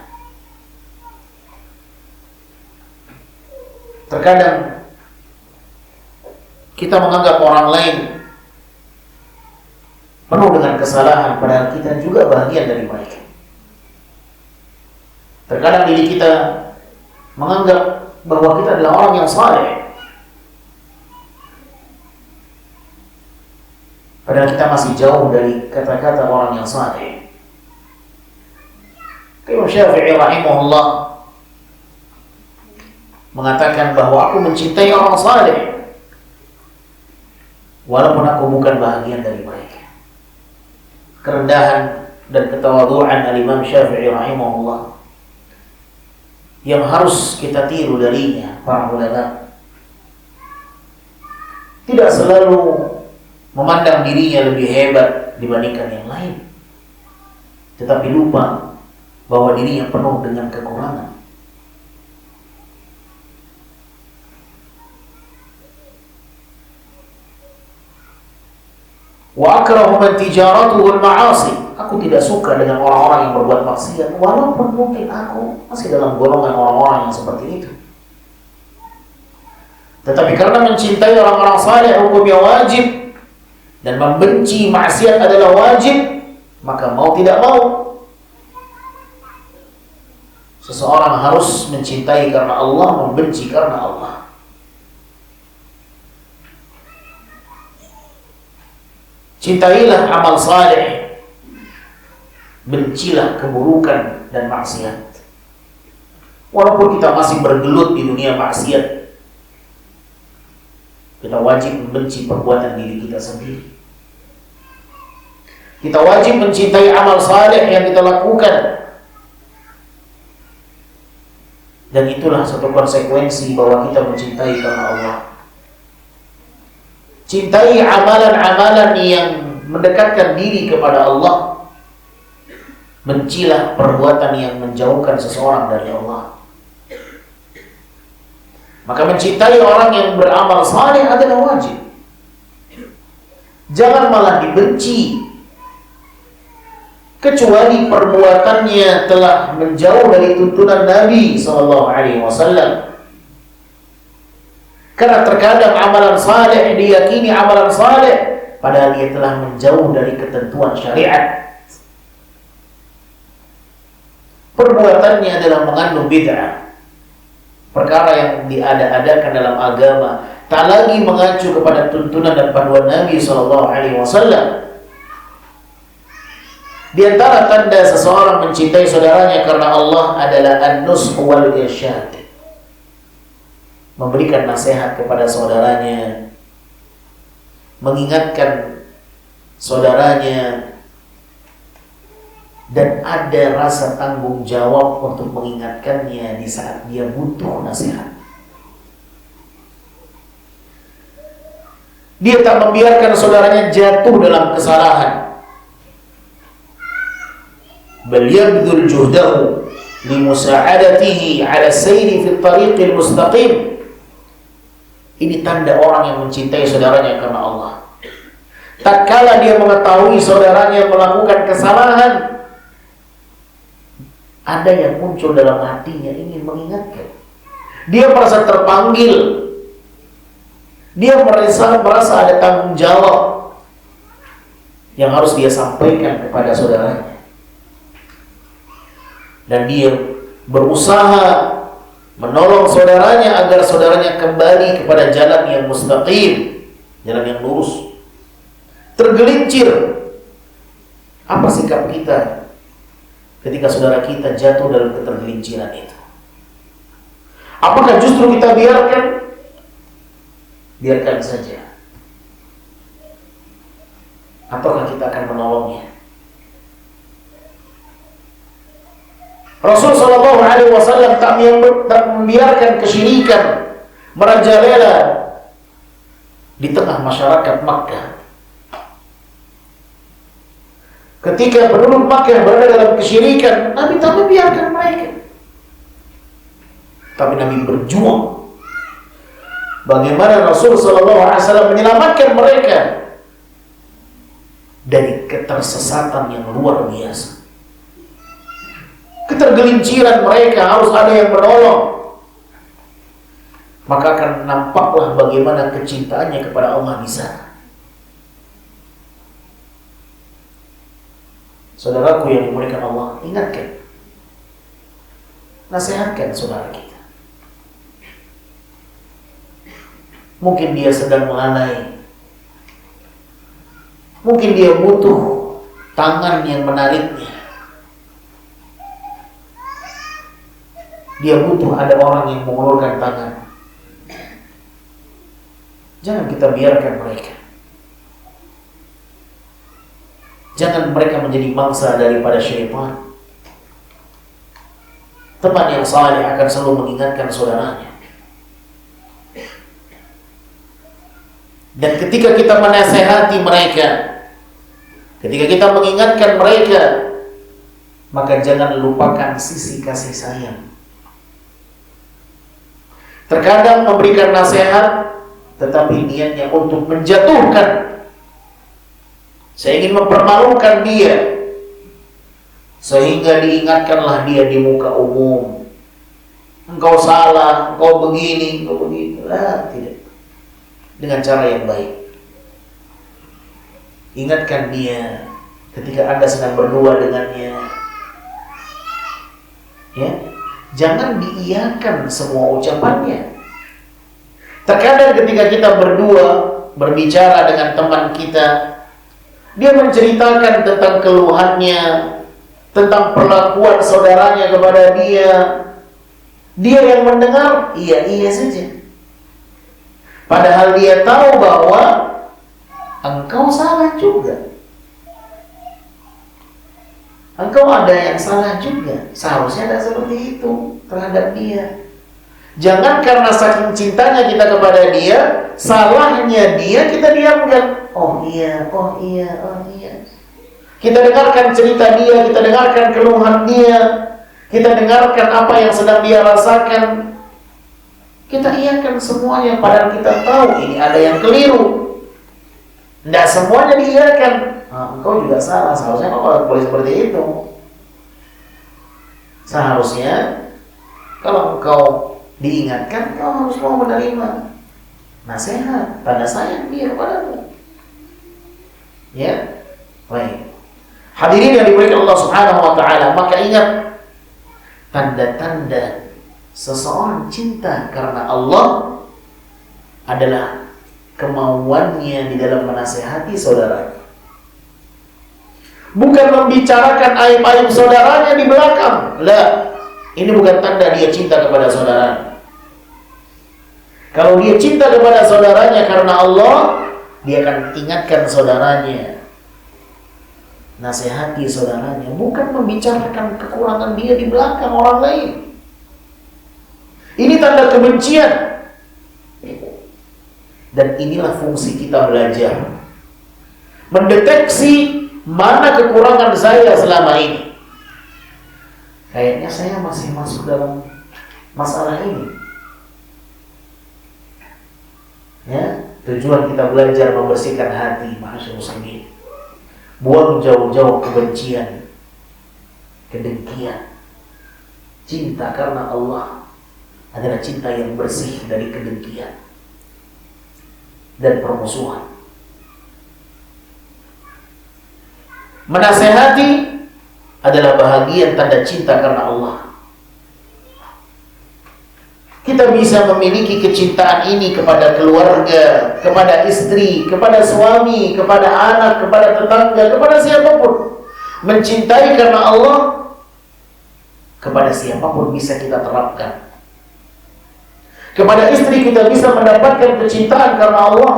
Terkadang kita menganggap orang lain penuh dengan kesalahan, padahal kita juga bahagian dari mereka. Terkadang diri kita menganggap bahwa kita adalah orang yang saleh, padahal kita masih jauh dari kata-kata orang yang saleh. Imam Syafi'i rahimahullah mengatakan bahwa aku mencintai orang saleh walaupun aku bukan bahagian dari mereka. Kerendahan dan ketawaduan Al-Imam Syafi'i rahimahullah yang harus kita tiru darinya para ulama. Tidak selalu memandang dirinya lebih hebat dibandingkan yang lain, tetapi lupa bahwa dirinya penuh dengan kekurangan. Wa akrahu man tijaratuhu al-ma'asi, aku tidak suka dengan orang-orang yang berbuat maksiat walaupun mungkin aku masih dalam golongan orang-orang yang seperti itu. Tetapi karena mencintai orang-orang saleh hukumnya wajib dan membenci maksiat adalah wajib, maka mau tidak mau seseorang harus mencintai karena Allah, membenci karena Allah. Cintailah amal saleh, bencilah keburukan dan maksiat. Walaupun kita masih bergelut di dunia maksiat, kita wajib membenci perbuatan diri kita sendiri. Kita wajib mencintai amal saleh yang kita lakukan. Dan itulah satu konsekuensi bahwa kita mencintai karena Allah. Cintai amalan-amalan yang mendekatkan diri kepada Allah. Bencilah perbuatan yang menjauhkan seseorang dari Allah. Maka mencintai orang yang beramal saleh adalah wajib. Jangan malah dibenci, kecuali perbuatannya telah menjauh dari tuntunan Nabi SAW. Karena terkadang amalan saleh diyakini amalan saleh, padahal dia telah menjauh dari ketentuan syariat. Perbuatannya adalah mengandung bid'ah, perkara yang diada-adakan dalam agama, tak lagi mengacu kepada tuntunan dan panduan Nabi SAW. Di antara tanda seseorang mencintai saudaranya karena Allah adalah an-nush wal irsyad, memberikan nasihat kepada saudaranya, mengingatkan saudaranya, dan ada rasa tanggung jawab untuk mengingatkannya di saat dia butuh nasihat. Dia tak membiarkan saudaranya jatuh dalam kesalahan. Bal yabdhul juhdahu limusa'adatihi 'ala sayri fi tariqil mustaqim. Ini tanda orang yang mencintai saudaranya karena Allah. Tatkala dia mengetahui saudaranya melakukan kesalahan, ada yang muncul dalam hatinya ingin mengingatkan. Dia merasa terpanggil. Dia merasa ada tanggung jawab yang harus dia sampaikan kepada saudaranya. Dan dia berusaha menolong saudaranya agar saudaranya kembali kepada jalan yang mustaqim, jalan yang lurus. Tergelincir. Apa sikap kita ketika saudara kita jatuh dalam ketergelinciran itu? Apakah justru kita biarkan saja? Ataukah kita akan menolongnya? Rasul sallallahu alaihi wasallam tak membiarkan kesyirikan merajalela di tengah masyarakat Makkah. Ketika penduduk Makkah berada dalam kesyirikan, Nabi tak membiarkan mereka. Tapi Nabi berjuang. Bagaimana Rasul sallallahu alaihi wasallam menyelamatkan mereka dari ketersesatan yang luar biasa. Ketergelinciran mereka, harus ada yang menolong. Maka akan nampaklah bagaimana kecintaannya kepada Allah di sana. Saudaraku yang dimuliakan Allah, ingatkan, nasihatkan saudara kita. Mungkin dia sedang melalai, mungkin dia butuh tangan yang menariknya, dia butuh ada orang yang mengulurkan tangan. Jangan kita biarkan mereka. Jangan mereka menjadi mangsa daripada syaitan. Teman yang saleh akan selalu mengingatkan saudaranya. Dan ketika kita menasehati mereka, ketika kita mengingatkan mereka, maka jangan lupakan sisi kasih sayang. Terkadang memberikan nasihat, tetapi niatnya untuk menjatuhkan. Saya ingin mempermalukan dia, sehingga diingatkanlah dia di muka umum. Engkau salah, engkau begini, engkau begitu. Tidak. Dengan cara yang baik. Ingatkan dia ketika Anda sedang berdua dengannya. Ya, jangan diiyakan semua ucapannya. Terkadang ketika kita berdua berbicara dengan teman kita, dia menceritakan tentang keluhannya, tentang perlakuan saudaranya kepada dia. Dia yang mendengar, iya saja. Padahal dia tahu bahwa engkau salah juga. Engkau ada yang salah juga. Seharusnya tidak seperti itu terhadap dia. Jangan karena saking cintanya kita kepada dia, salahnya dia kita diamkan. Oh iya. Kita dengarkan cerita dia, kita dengarkan keluhan dia, kita dengarkan apa yang sedang dia rasakan. Kita iakan semuanya, padahal kita tahu ini ada yang keliru. Tidak semuanya diiyakan. Engkau juga salah, seharusnya kau boleh seperti itu. Seharusnya kalau engkau diingatkan, kau harus mau menerima nasihat, tanda sayang dia kepadamu. Ya, baik. Hadirin yang dimuliakan Allah Subhanahu wa taala, maka ingat tanda-tanda seseorang cinta karena Allah adalah kemauannya di dalam menasehati saudaranya. Bukan membicarakan aib-aib saudaranya di belakang. Lah, ini bukan tanda dia cinta kepada saudaranya. Kalau dia cinta kepada saudaranya karena Allah, dia akan ingatkan saudaranya. nasihati saudaranya, bukan membicarakan kekurangan dia di belakang orang lain. Ini tanda kebencian. Dan inilah fungsi kita belajar, mendeteksi mana kekurangan saya selama ini. Kayaknya saya masih masuk dalam masalah ini. Ya, tujuan kita belajar membersihkan hati, mahasiswa muslimin. Buang jauh-jauh kebencian, kedengkian. Cinta karena Allah adalah cinta yang bersih dari kedengkian dan permusuhan. Menasehati adalah bahagian tanda cinta karena Allah. Kita bisa memiliki kecintaan ini kepada keluarga, kepada istri, kepada suami, kepada anak, kepada tetangga, kepada siapapun. Mencintai karena Allah kepada siapapun bisa kita terapkan. Kepada istri kita bisa mendapatkan kecintaan karena Allah.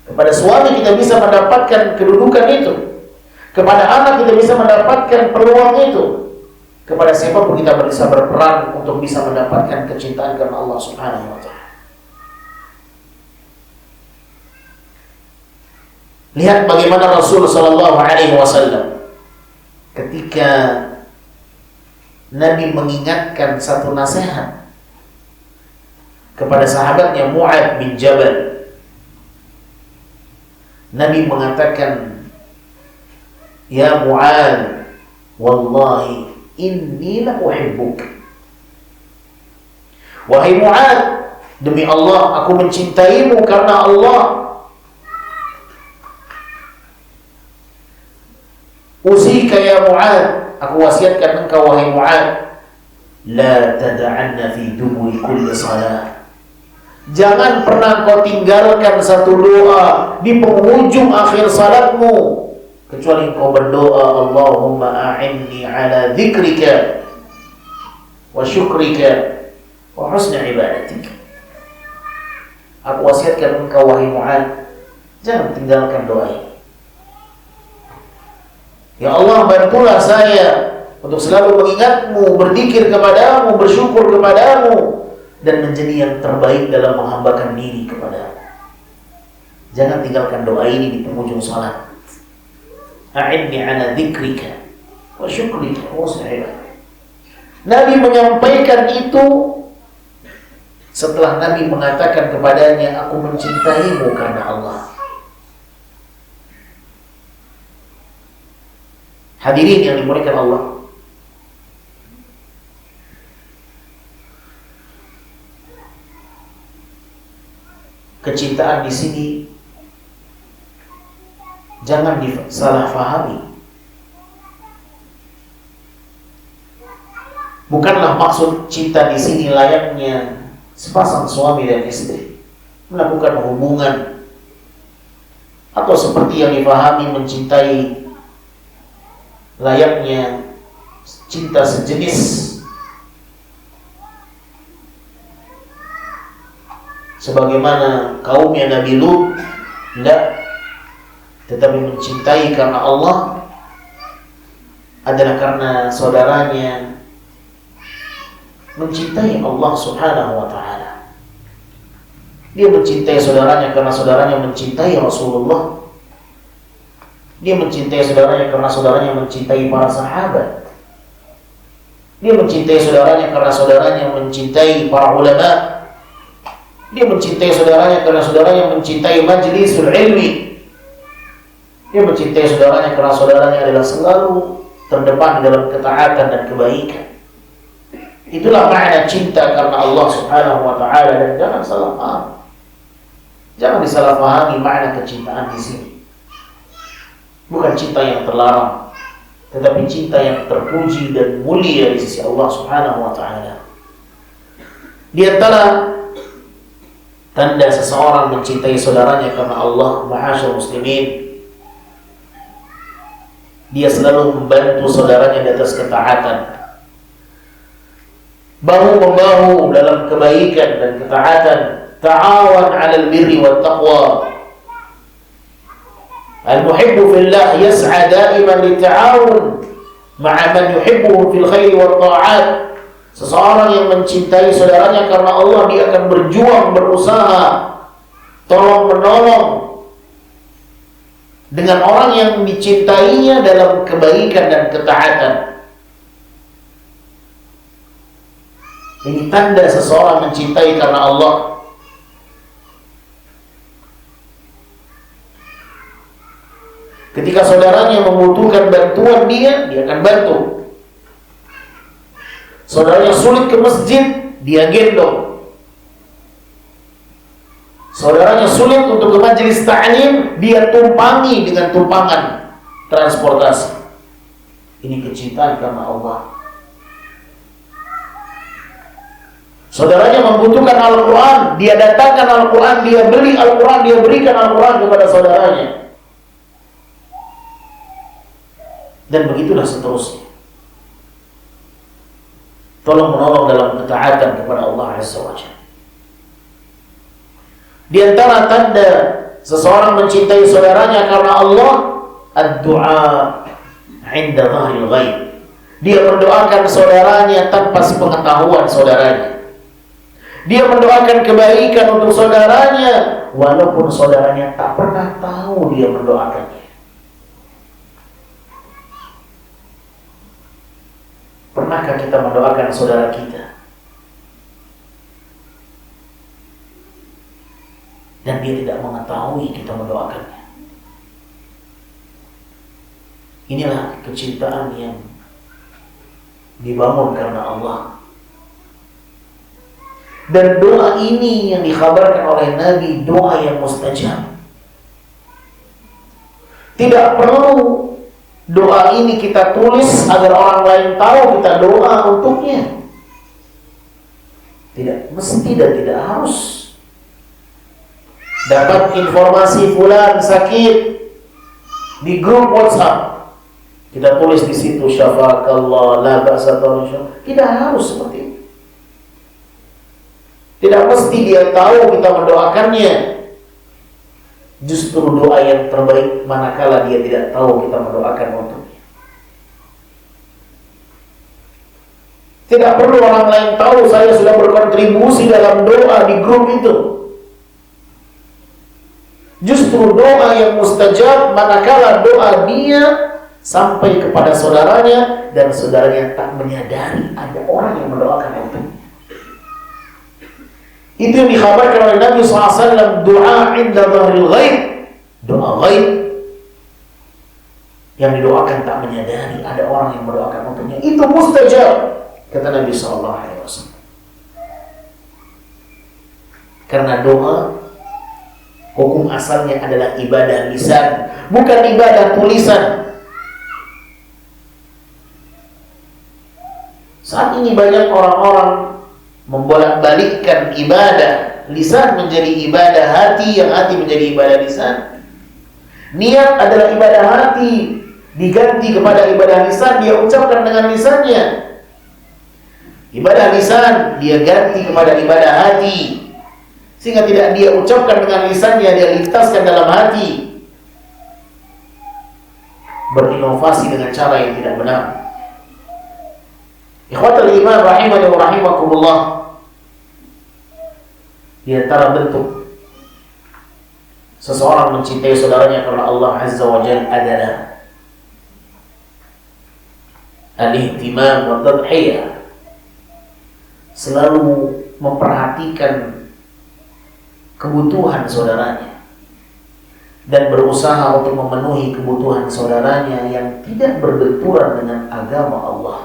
Kepada suami kita bisa mendapatkan kedudukan itu. Kepada anak kita bisa mendapatkan peluang itu. Kepada siapapun kita bisa berperan untuk bisa mendapatkan kecintaan karena Allah Subhanahu wa ta'ala. Lihat bagaimana Rasul sallallahu alaihi wasallam ketika Nabi mengingatkan satu nasihat kepada sahabatnya Mu'adz bin Jabal. Nabi mengatakan, "Ya Mu'adz, wallahi inni la uhibbuk." Wahai Mu'adz, demi Allah aku mencintaimu karena Allah. Usika ya Mu'adz, aku wasiatkan engkau wahai Mu'adz, la tada'anna fi duburi kulli salat. Jangan pernah kau tinggalkan satu doa di penghujung akhir salatmu, kecuali engkau berdoa, Allahumma a'inni ala dzikrika wa syukrika wa husni ibadatik. Aku wasiatkan engkau wahai Mu'adz, jangan tinggalkan doa ini. Ya Allah, bantulah saya untuk selalu mengingatmu, berzikir kepadamu, bersyukur kepadamu, dan menjadi yang terbaik dalam menghambakan diri kepadamu. Jangan tinggalkan doa ini di penghujung salat. A'inni ala dzikrika wa syukrika wa husni ibadatik. Nabi menyampaikan itu setelah Nabi mengatakan kepadanya, aku mencintaimu karena Allah. Hadirin yang dimuliakan Allah, kecintaan di sini jangan disalahfahami. Bukanlah maksud cinta di sini layaknya sepasang suami dan istri melakukan hubungan, atau seperti yang difahami mencintai layaknya cinta sejenis sebagaimana kaumnya Nabi Lut. Tidak, tetapi mencintai karena Allah adalah karena saudaranya mencintai Allah Subhanahu wa ta'ala. Dia mencintai saudaranya karena saudaranya mencintai Rasulullah. Dia mencintai saudaranya karena saudaranya mencintai para sahabat. Dia mencintai saudaranya karena saudaranya mencintai para ulama. Dia mencintai saudaranya karena saudaranya mencintai majlisul ilmi. Dia mencintai saudaranya karena saudaranya adalah selalu terdepan dalam ketaatan dan kebaikan. Itulah makna cinta karena Allah Subhanahu wa ta'ala. Dan jangan salah paham, jangan disalahpahami makna kecintaan di sini. Bukan cinta yang terlarang, tetapi cinta yang terpuji dan mulia di sisi Allah Subhanahu wa ta'ala. Di antara tanda seseorang mencintai saudaranya karena Allah, ma'asyar muslimin, dia selalu membantu saudaranya di atas ketaatan, bahu-membahu dalam kebaikan dan ketaatan. Ta'awan 'alal birri wat taqwa. Al-muhibbu fillah yas'a da'iman lita'awun ma'a man yuhibbuhu fil khairi wat ta'at. Seseorang yang mencintai saudaranya karena Allah, dia akan berjuang, berusaha, tolong menolong dengan orang yang dicintainya dalam kebaikan dan ketaatan. Ini tanda seseorang mencintai karena Allah. Ketika saudaranya membutuhkan bantuan dia akan bantu. Saudaranya sulit ke masjid, dia gendong. Saudaranya sulit untuk ke majelis ta'lim, dia tumpangi dengan tumpangan transportasi. Ini kecintaan karena Allah. Saudaranya membutuhkan Al-Quran, dia datangkan Al-Quran, dia beli Al-Quran, dia berikan Al-Quran kepada saudaranya. Dan begitulah seterusnya. Tolong menolong dalam ketaatan kepada Allah Azza wa Jalla. Di antara tanda seseorang mencintai saudaranya karena Allah, ad-du'a 'inda dhahril ghaib. Dia mendoakan saudaranya tanpa sepengetahuan saudaranya. Dia mendoakan kebaikan untuk saudaranya walaupun saudaranya tak pernah tahu dia mendoakannya. Pernahkah kita mendoakan saudara kita dan dia tidak mengetahui kita mendoakannya? Inilah kecintaan yang dibangun karena Allah. Dan doa ini yang dikhabarkan oleh Nabi, doa yang mustajab. Tidak perlu doa ini kita tulis agar orang lain tahu kita doa untuknya. Tidak mesti dan tidak harus. Dapat informasi fulan sakit di grup WhatsApp, kita tulis di situ syafakallah la ba'sa. Tidak harus seperti itu. Tidak mesti dia tahu kita mendoakannya. Justru doa yang terbaik manakala dia tidak tahu kita mendoakan untuknya. Tidak perlu orang lain tahu saya sudah berkontribusi dalam doa di grup itu. Justru doa yang mustajab manakala doa dia sampai kepada saudaranya dan saudaranya tak menyadari ada orang yang mendoakan untuknya. Itu yang dikhabarkan oleh Nabi SAW, doa 'inda dhahril ghaib, doa ghaib yang didoakan tak menyadari ada orang yang mendoakan untuknya. Itu mustajab, kata Nabi SAW. Karena doa hukum asalnya adalah ibadah lisan, bukan ibadah tulisan. Saat ini banyak orang-orang membolak-balikkan ibadah lisan menjadi ibadah hati, yang hati menjadi ibadah lisan. Niat adalah ibadah hati, diganti kepada ibadah lisan, dia ucapkan dengan lisannya. Ibadah lisan dia ganti kepada ibadah hati, sehingga tidak dia ucapkan dengan lisannya, dia lintaskan dalam hati. Berinovasi dengan cara yang tidak benar. Ikhwatul iman rahimani wa rahimakumullah, di antara bentuk seseorang mencintai saudaranya karena Allah Azza wa Jalla adalah al-ihtimam wa tadhiyah, selalu memperhatikan kebutuhan saudaranya dan berusaha untuk memenuhi kebutuhan saudaranya yang tidak berbenturan dengan agama Allah.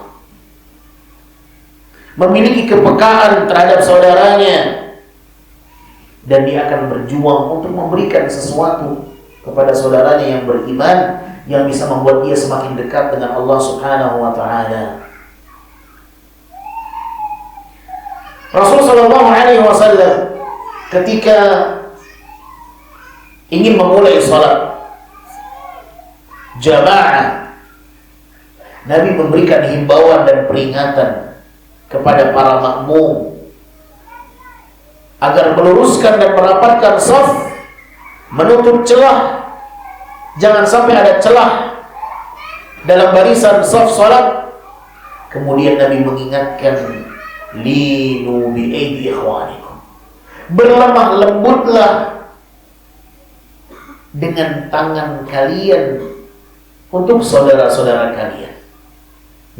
Memiliki kepekaan terhadap saudaranya, dan dia akan berjuang untuk memberikan sesuatu kepada saudaranya yang beriman, yang bisa membuat dia semakin dekat dengan Allah Subhanahu wa ta'ala. Rasul sallallahu alaihi wasallam ketika ingin memulai salat jamaah, Nabi memberikan himbauan dan peringatan kepada para makmum agar meluruskan dan merapatkan saf, menutup celah Jangan sampai ada celah dalam barisan saf salat. Kemudian Nabi mengingatkan, linu bi aidi ikhwanikum. Berlemah lembutlah dengan tangan kalian untuk saudara-saudara kalian.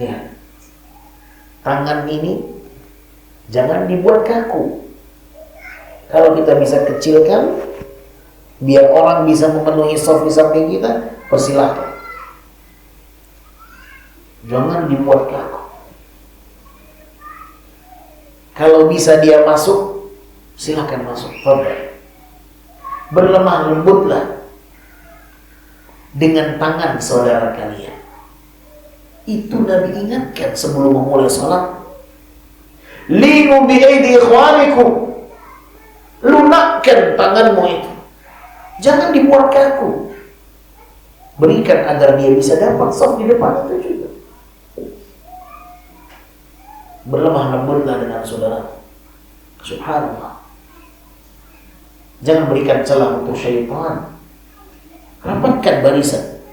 Lihat, tangan ini jangan dibuat kaku. Kalau kita bisa kecilkan, biar orang bisa memenuhi saf di samping kita, persilahkan. Jangan dibuat kaku. Kalau bisa dia masuk, silakan masuk. Berlemah lembutlah dengan tangan saudara kalian. Itu Nabi ingatkan sebelum memulai salat. Linu bi aidi ikhwanikum. Lunakkan tanganmu itu. Jangan dibuat kaku. Berikan agar dia bisa dapat saf di depan itu juga. Berlemah lembutlah dengan saudara. Subhanallah. Jangan berikan celah untuk syaitan. Rapatkan barisan.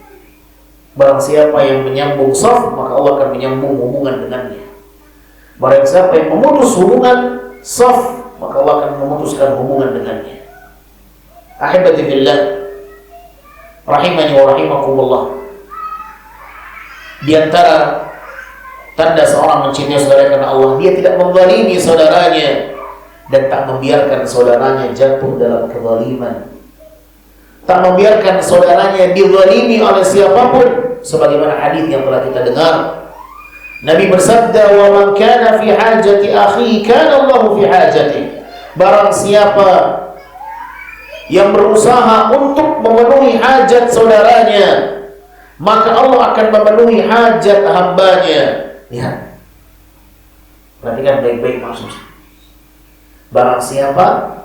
Barang siapa yang menyambung saf, maka Allah akan menyambung hubungan dengannya. Barang siapa yang memutus hubungan saf, maka Allah akan memutuskan hubungan dengannya. Ahibati fillah, rahimani wa rahimakumullah. Di antara tanda seorang mencintai saudara karena Allah, dia tidak menzalimi saudaranya dan tak membiarkan saudaranya jatuh dalam kezaliman. Tak membiarkan saudaranya dizalimi oleh siapapun, sebagaimana hadis yang telah kita dengar. Nabi bersabda, "Wa man kana fi hajati akhihi kana Allahu fi hajati." Barang siapa yang berusaha untuk memenuhi hajat saudaranya, maka Allah akan memenuhi hajat hambanya. Lihat, perhatikan baik-baik maksudnya. Barang siapa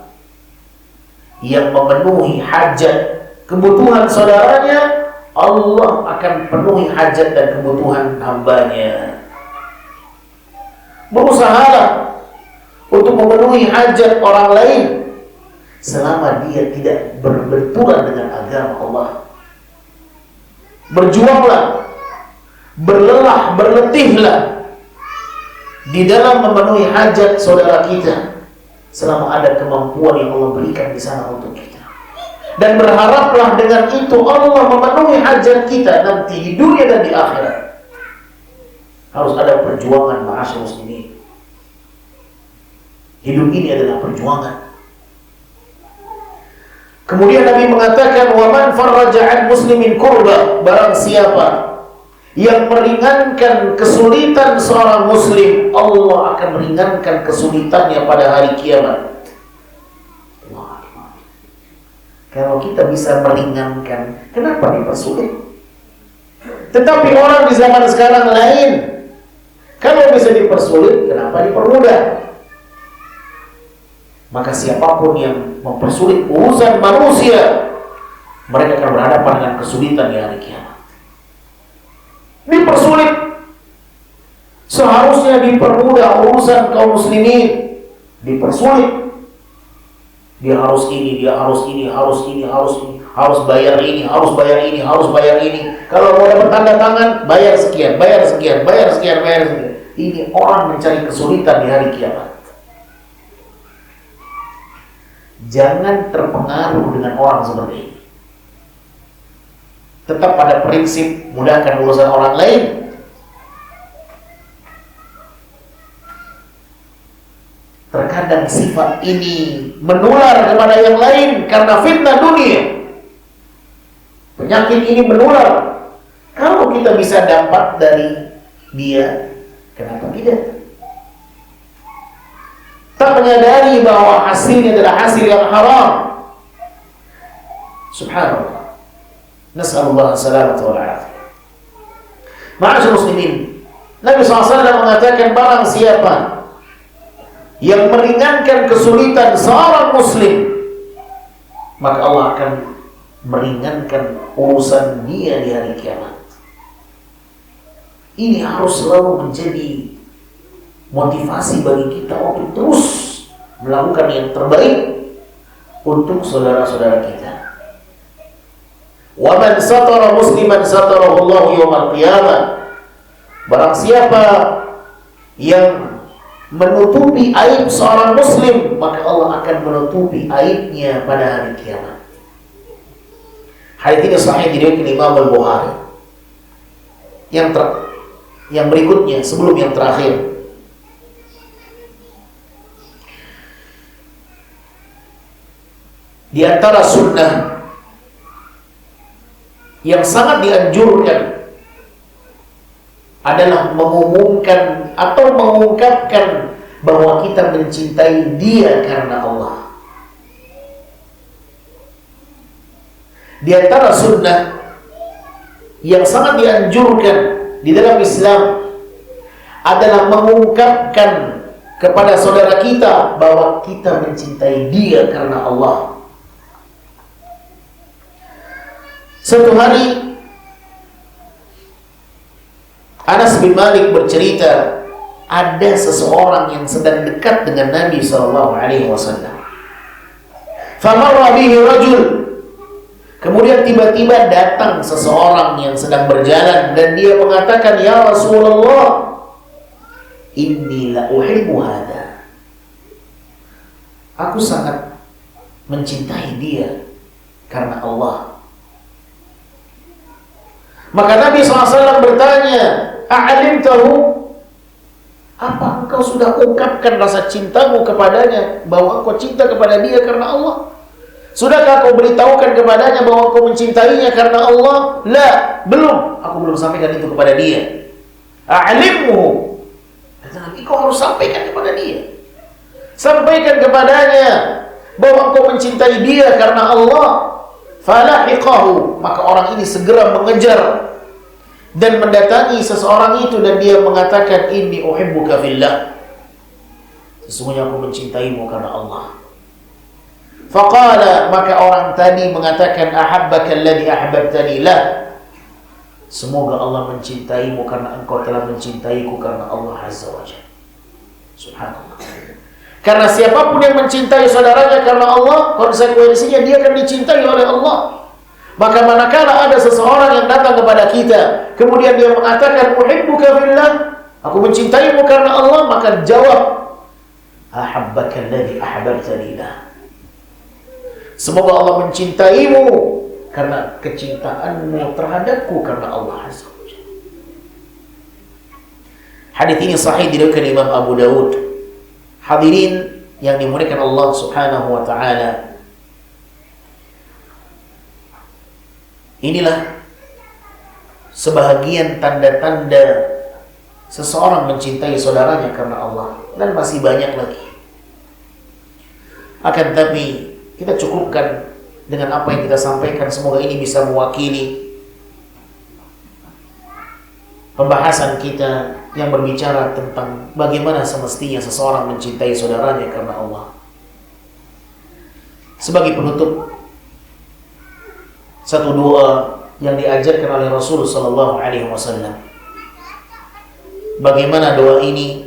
yang memenuhi hajat kebutuhan saudaranya, Allah akan penuhi hajat dan kebutuhan hambanya. Berusahalah untuk memenuhi hajat orang lain selama dia tidak berbenturan dengan agama Allah. Berjuanglah, berlelah, berletihlah di dalam memenuhi hajat saudara kita selama ada kemampuan yang Allah berikan di sana untuk kita. Dan berharaplah dengan itu Allah memenuhi hajat kita nanti di dunia dan di akhirat. Harus ada perjuangan, ma'asyar muslimin. Hidup ini adalah perjuangan. Kemudian Nabi mengatakan, "Wa man farraja 'an muslimin kurba." Barang siapa yang meringankan kesulitan seorang muslim, Allah akan meringankan kesulitannya pada hari kiamat. Kalau kita bisa meringankan, kenapa dipersulit? Tetapi orang di zaman sekarang lain. Kalau bisa dipersulit, kenapa dipermudah? Maka siapapun yang mempersulit urusan manusia, mereka akan berhadapan dengan kesulitan di hari kiamat. Dipersulit. Seharusnya dipermudah urusan kaum muslimin. Dipersulit. Dia harus ini, dia harus ini, harus ini, harus ini, harus bayar ini, harus bayar ini, harus bayar ini. Kalau mau dapat tanda tangan, bayar sekian, bayar sekian, bayar sekian, bayar sekian. Ini orang mencari kesulitan di hari kiamat. Jangan terpengaruh dengan orang seperti ini. Tetap pada prinsip mudahkan urusan orang lain. Terkadang sifat ini menular kepada yang lain karena fitnah dunia. Penyakit ini menular. Kalau kita bisa dapat dari dia, kenapa tidak? Tak menyadari bahwa hasilnya adalah hasil yang haram. Subhanallah. Nas'alullah salamata wal afiyah. Ma'asyar muslimin, Nabi SAW mengatakan, barang siapa yang meringankan kesulitan seorang muslim, maka Allah akan meringankan urusan dia di hari kiamat. Ini harus selalu menjadi motivasi bagi kita untuk terus melakukan yang terbaik untuk saudara-saudara kita. Wa man satara musliman satarahu Allah yaumil qiyamah. Barang siapa yang menutupi aib seorang muslim, maka Allah akan menutupi aibnya pada hari kiamat. Hadis ini sahih diriwayatkan Imam Al-Bukhari. Yang berikutnya sebelum yang terakhir, di antara sunnah yang sangat dianjurkan adalah mengumumkan atau mengungkapkan bahwa kita mencintai dia karena Allah. Di antara sunnah yang sangat dianjurkan di dalam Islam adalah mengungkapkan kepada saudara kita bahwa kita mencintai dia karena Allah. Suatu hari Anas bin Malik bercerita, ada seseorang yang sedang dekat dengan Nabi SAW. Famarra bihi rajul. Kemudian tiba-tiba datang seseorang yang sedang berjalan dan dia mengatakan, "Ya Rasulullah, inni la uhibbu hadha." Aku sangat mencintai dia karena Allah. Maka Nabi SAW bertanya, "A'alimtahu?" Apa engkau sudah ungkapkan rasa cintamu kepadanya, bahwa engkau cinta kepada dia karena Allah? Sudahkah kau beritahukan kepadanya bahwa kau mencintainya karena Allah? La, belum. Aku belum sampaikan itu kepada dia. A'limhu. Kata Nabi, kau harus sampaikan kepada dia. Sampaikan kepadanya bahwa engkau mencintai dia karena Allah. Falahiqahu. Maka orang ini segera mengejar dan mendatangi seseorang itu dan dia mengatakan, inni uhibbuka fillah. Sesungguhnya aku mencintaimu karena Allah. Faqala, maka orang tadi mengatakan, ahabbaka alladhi ahbabtani lah. Semoga Allah mencintaimu karena engkau telah mencintaiku karena Allah Azza wa Jalla. Subhanallah. Karena siapapun yang mencintai saudaranya karena Allah, konsekuensinya dia akan dicintai oleh Allah. Maka manakala ada seseorang yang datang kepada kita, kemudian dia mengatakan, uhibbuka fillah, aku mencintaimu karena Allah, maka jawab, ahabbaka alladhi ahbabtani lah. Semoga Allah mencintaimu karena kecintaanmu terhadapku karena Allah Azza wa Jalla. Hadis ini sahih diriwayatkan Imam Abu Dawud. Hadirin yang dimuliakan Allah Subhanahu wa taala, inilah sebahagian tanda-tanda seseorang mencintai saudaranya karena Allah, dan masih banyak lagi. Akan tapi kita cukupkan dengan apa yang kita sampaikan. Semoga ini bisa mewakili pembahasan kita yang berbicara tentang bagaimana semestinya seseorang mencintai saudaranya karena Allah. Sebagai penutup, satu doa yang diajarkan oleh Rasul sallallahu alaihi wasallam. Bagaimana doa ini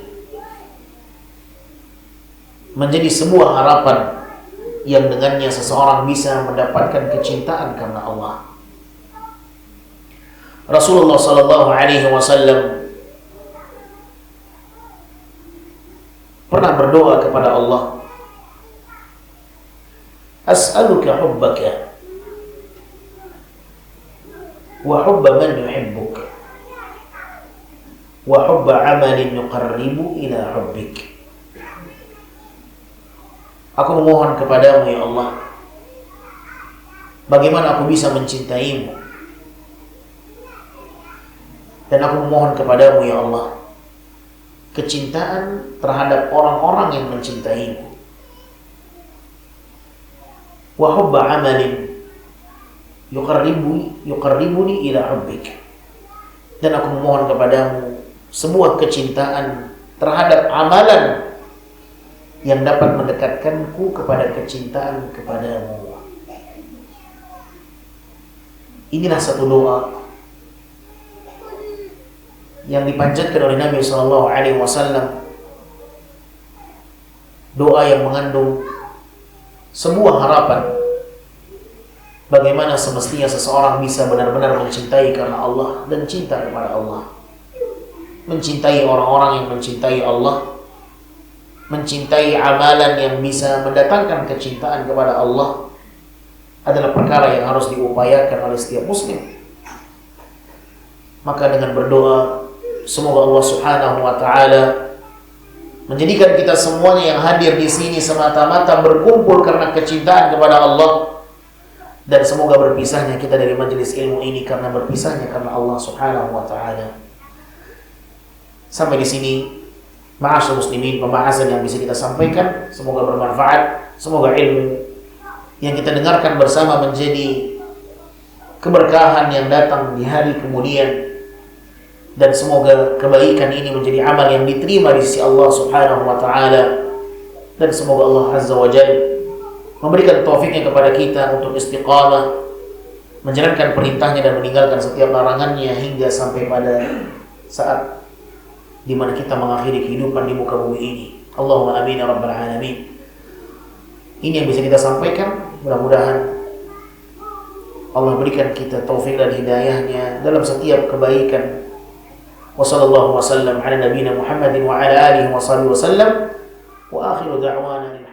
menjadi sebuah harapan yang dengannya seseorang bisa mendapatkan kecintaan karena Allah. Rasulullah sallallahu alaihi wasallam pernah berdoa kepada Allah, as'aluka hubbaka wa hubba man yuhibbuk wa hubba amalin yuqarribu ila hubbik. Aku memohon kepadamu ya Allah, bagaimana aku bisa mencintaimu, dan aku memohon kepadamu ya Allah kecintaan terhadap orang-orang yang mencintaimu, wa hubba amalin yuqarribuni ila hubbik, dan aku memohon kepadamu sebuah kecintaan terhadap amalan yang dapat mendekatkanku kepada kecintaan kepadamu. Inilah satu doa yang dipanjatkan oleh Nabi SAW, doa yang mengandung sebuah harapan bagaimana semestinya seseorang bisa benar-benar mencintai karena Allah dan cinta kepada Allah. Mencintai orang-orang yang mencintai Allah, mencintai amalan yang bisa mendatangkan kecintaan kepada Allah adalah perkara yang harus diupayakan oleh setiap muslim. Maka dengan berdoa, semoga Allah Subhanahu wa taala menjadikan kita semuanya yang hadir di sini semata-mata berkumpul karena kecintaan kepada Allah, dan semoga berpisahnya kita dari majelis ilmu ini karena berpisahnya karena Allah Subhanahu wa taala. Sampai di sini ma'asyiral muslimin, pembahasan yang bisa kita sampaikan semoga bermanfaat, semoga ilmu yang kita dengarkan bersama menjadi keberkahan yang datang di hari kemudian, dan semoga kebaikan ini menjadi amal yang diterima di sisi Allah Subhanahu wa taala, dan semoga Allah Azza wa Jalla memberikan taufiknya kepada kita untuk istiqamah menjalankan perintahnya dan meninggalkan setiap larangannya hingga sampai pada saat di mana kita mengakhiri kehidupan di muka bumi ini. Allahumma amin ya rabbal alamin. Ini yang bisa kita sampaikan, mudah-mudahan Allah berikan kita taufik dan hidayahnya dalam setiap kebaikan. Wassallallahu wasallam ala nabiyina Muhammadin wa ala alihi wa sahbihi wasallam wa akhiru da'wana